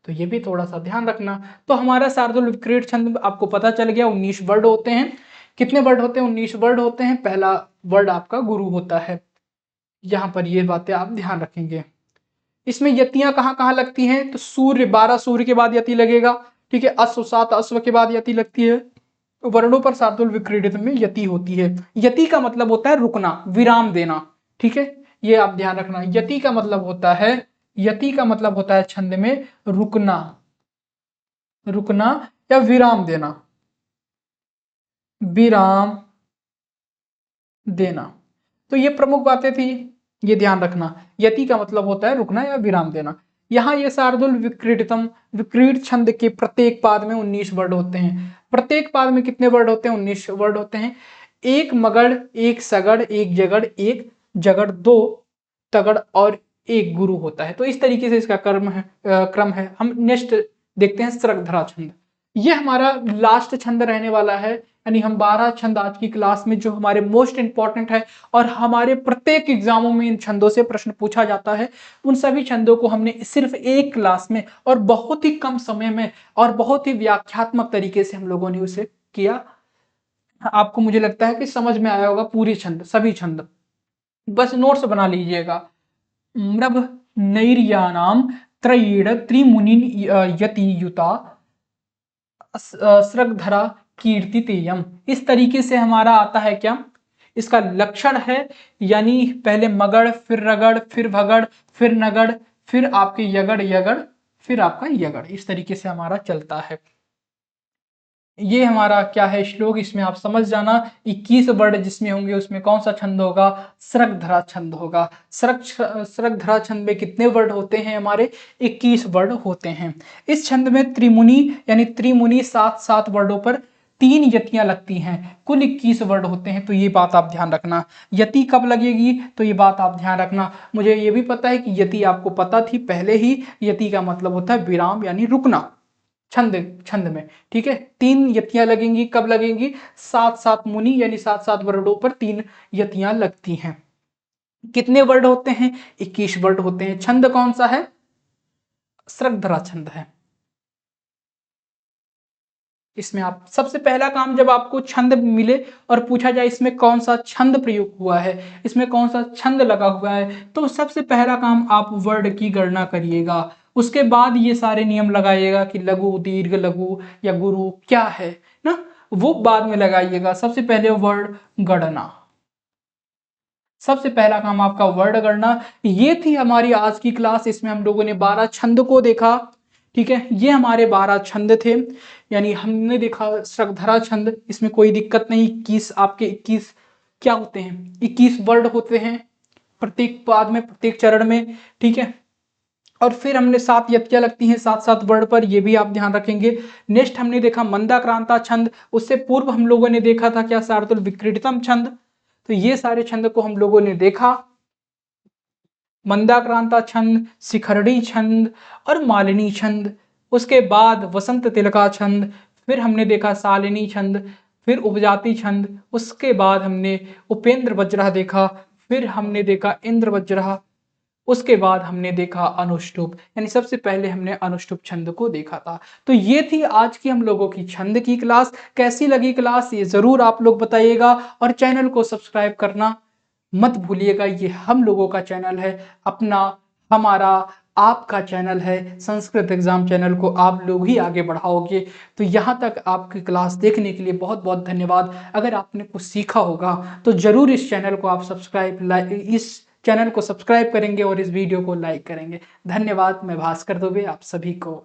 Speaker 1: तो ये भी थोड़ा सा ध्यान रखना। तो हमारा शार्दुल विक्रीड छंद आपको पता चल गया। 19 वर्ड होते हैं। कितने वर्ड होते हैं? 19 वर्ड होते हैं। पहला वर्ड आपका गुरु होता है। यहां पर ये बातें आप ध्यान रखेंगे। इसमें यतियां कहां कहां लगती हैं? तो सूर्य, 12 सूर्य के बाद यति लगेगा। ठीक है, अश्व 7 अश्व के बाद यति लगती है। वर्णों पर शार्दुल विक्रीडित में यति होती है। यति का मतलब होता है रुकना, विराम देना। ठीक है, ये आप ध्यान रखना। यति का मतलब होता है, यति का मतलब होता है छंद में रुकना, रुकना या विराम देना, विराम देना। तो ये प्रमुख बातें थी, ये ध्यान रखना। यति का मतलब होता है रुकना या विराम देना। यहाँ ये शार्दुल विक्रीडितम, विक्रीड छंद के प्रत्येक पाद में 19 वर्ड होते हैं। प्रत्येक पाद में कितने वर्ड होते हैं? 19 वर्ड होते हैं। एक मगड़, एक सगड़, एक जगड़, एक जगड़, 2 तगड़ और एक गुरु होता है। तो इस तरीके से इसका क्रम है। हम नेक्स्ट देखते हैं स्रगधरा छंद। ये हमारा लास्ट छंद रहने वाला है, यानी हम 12 छंद आज की क्लास में जो हमारे मोस्ट इंपॉर्टेंट है और हमारे प्रत्येक एग्जामों में इन छंदों से प्रश्न पूछा जाता है, उन सभी छंदों को हमने सिर्फ एक क्लास में और बहुत ही कम समय में और बहुत ही व्याख्यात्मक तरीके से हम लोगों ने उसे किया। आपको मुझे लगता है कि समझ में आया होगा पूरी छंद, सभी छंद। बस नोट्स बना लीजिएगा। मृभ नैर्यानाम त्रयीण त्रिमुनि यतियुता स्रगधरा कीर्तितेयम। इस तरीके से हमारा आता है क्या, इसका लक्षण है, यानी पहले मगड़, फिर रगड़, फिर भगड़, फिर नगड़, फिर आपके यगड़ यगड़, फिर आपका यगड़, इस तरीके से हमारा चलता है। ये हमारा क्या है श्लोक, इसमें आप समझ जाना 21 वर्ड जिसमें होंगे उसमें कौन सा छंद होगा, स्रगधरा छंद होगा। स्रगधरा छंद में कितने वर्ड होते हैं हमारे, 21 वर्ड होते हैं। इस छंद में त्रिमुनि यानी त्रिमुनि 7 वर्डों पर 3 यतियां लगती हैं, कुल 21 वर्ड होते हैं। तो ये बात आप ध्यान रखना, यति कब लगेगी तो ये बात आप ध्यान रखना। मुझे ये भी पता है कि यति आपको पता थी पहले ही, यति का मतलब होता है विराम यानी रुकना छंद छंद में, ठीक है। 3 यतियां लगेंगी, कब लगेंगी, 7 मुनि यानी 7 वर्डों पर 3 यतियां लगती हैं। कितने वर्ड होते हैं, 21 वर्ड होते हैं। छंद कौन सा है, स्रगधरा छंद है। इसमें आप सबसे पहला काम, जब आपको छंद मिले और पूछा जाए इसमें कौन सा छंद प्रयुक्त हुआ है, इसमें कौन सा छंद लगा हुआ है, तो सबसे पहला काम आप वर्ड की गणना करिएगा। उसके बाद ये सारे नियम लगाइएगा कि लघु, दीर्घ, लघु या गुरु क्या है ना, वो बाद में लगाइएगा। सबसे पहले वर्ड गणना, सबसे पहला काम आपका वर्ड गणना। ये थी हमारी आज की क्लास। इसमें हम लोगों ने 12 छंद को देखा, ठीक है। ये हमारे 12 छंद थे, यानी हमने देखा स्रगधरा छंद, इसमें कोई दिक्कत नहीं। 21 आपके 21 क्या होते हैं, 21 वर्ड होते हैं प्रत्येक पाद में, प्रत्येक चरण में, ठीक है। और फिर हमने 7 यतियां लगती हैं 7 वर्ड पर, ये भी आप ध्यान रखेंगे। नेक्स्ट हमने देखा मंदाक्रांता छंद, उससे पूर्व हम लोगों ने देखा था क्या, शार्दूल विक्रीडितम छंद। तो ये सारे छंद को हम लोगों ने देखा, मंदाक्रांता छंद, शिखरणी छंद और मालिनी छंद। उसके बाद वसंत तिलका छंद, फिर हमने देखा शालिनी छंद, फिर उपजाति छंद, उसके बाद हमने उपेंद्र वज्रह देखा, फिर हमने देखा इंद्र वज्रह, उसके बाद हमने देखा अनुष्टुप, यानी सबसे पहले हमने अनुष्टुप छंद को देखा था। तो ये थी आज की हम लोगों की छंद की क्लास। कैसी लगी क्लास ये जरूर आप लोग बताइएगा, और चैनल को सब्सक्राइब करना मत भूलिएगा। ये हम लोगों का चैनल है, अपना, हमारा, आपका चैनल है। संस्कृत एग्जाम चैनल को आप लोग ही आगे बढ़ाओगे। तो यहाँ तक आपकी क्लास देखने के लिए बहुत बहुत धन्यवाद। अगर आपने कुछ सीखा होगा तो जरूर इस चैनल को आप सब्सक्राइब करेंगे और इस वीडियो को लाइक करेंगे। धन्यवाद। मैं भास्कर दुबे आप सभी को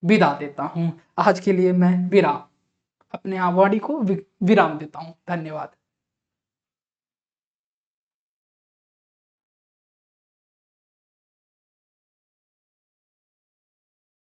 Speaker 1: विदा देता हूँ। आज के लिए मैं अपने वाणी को विराम देता हूँ। धन्यवाद।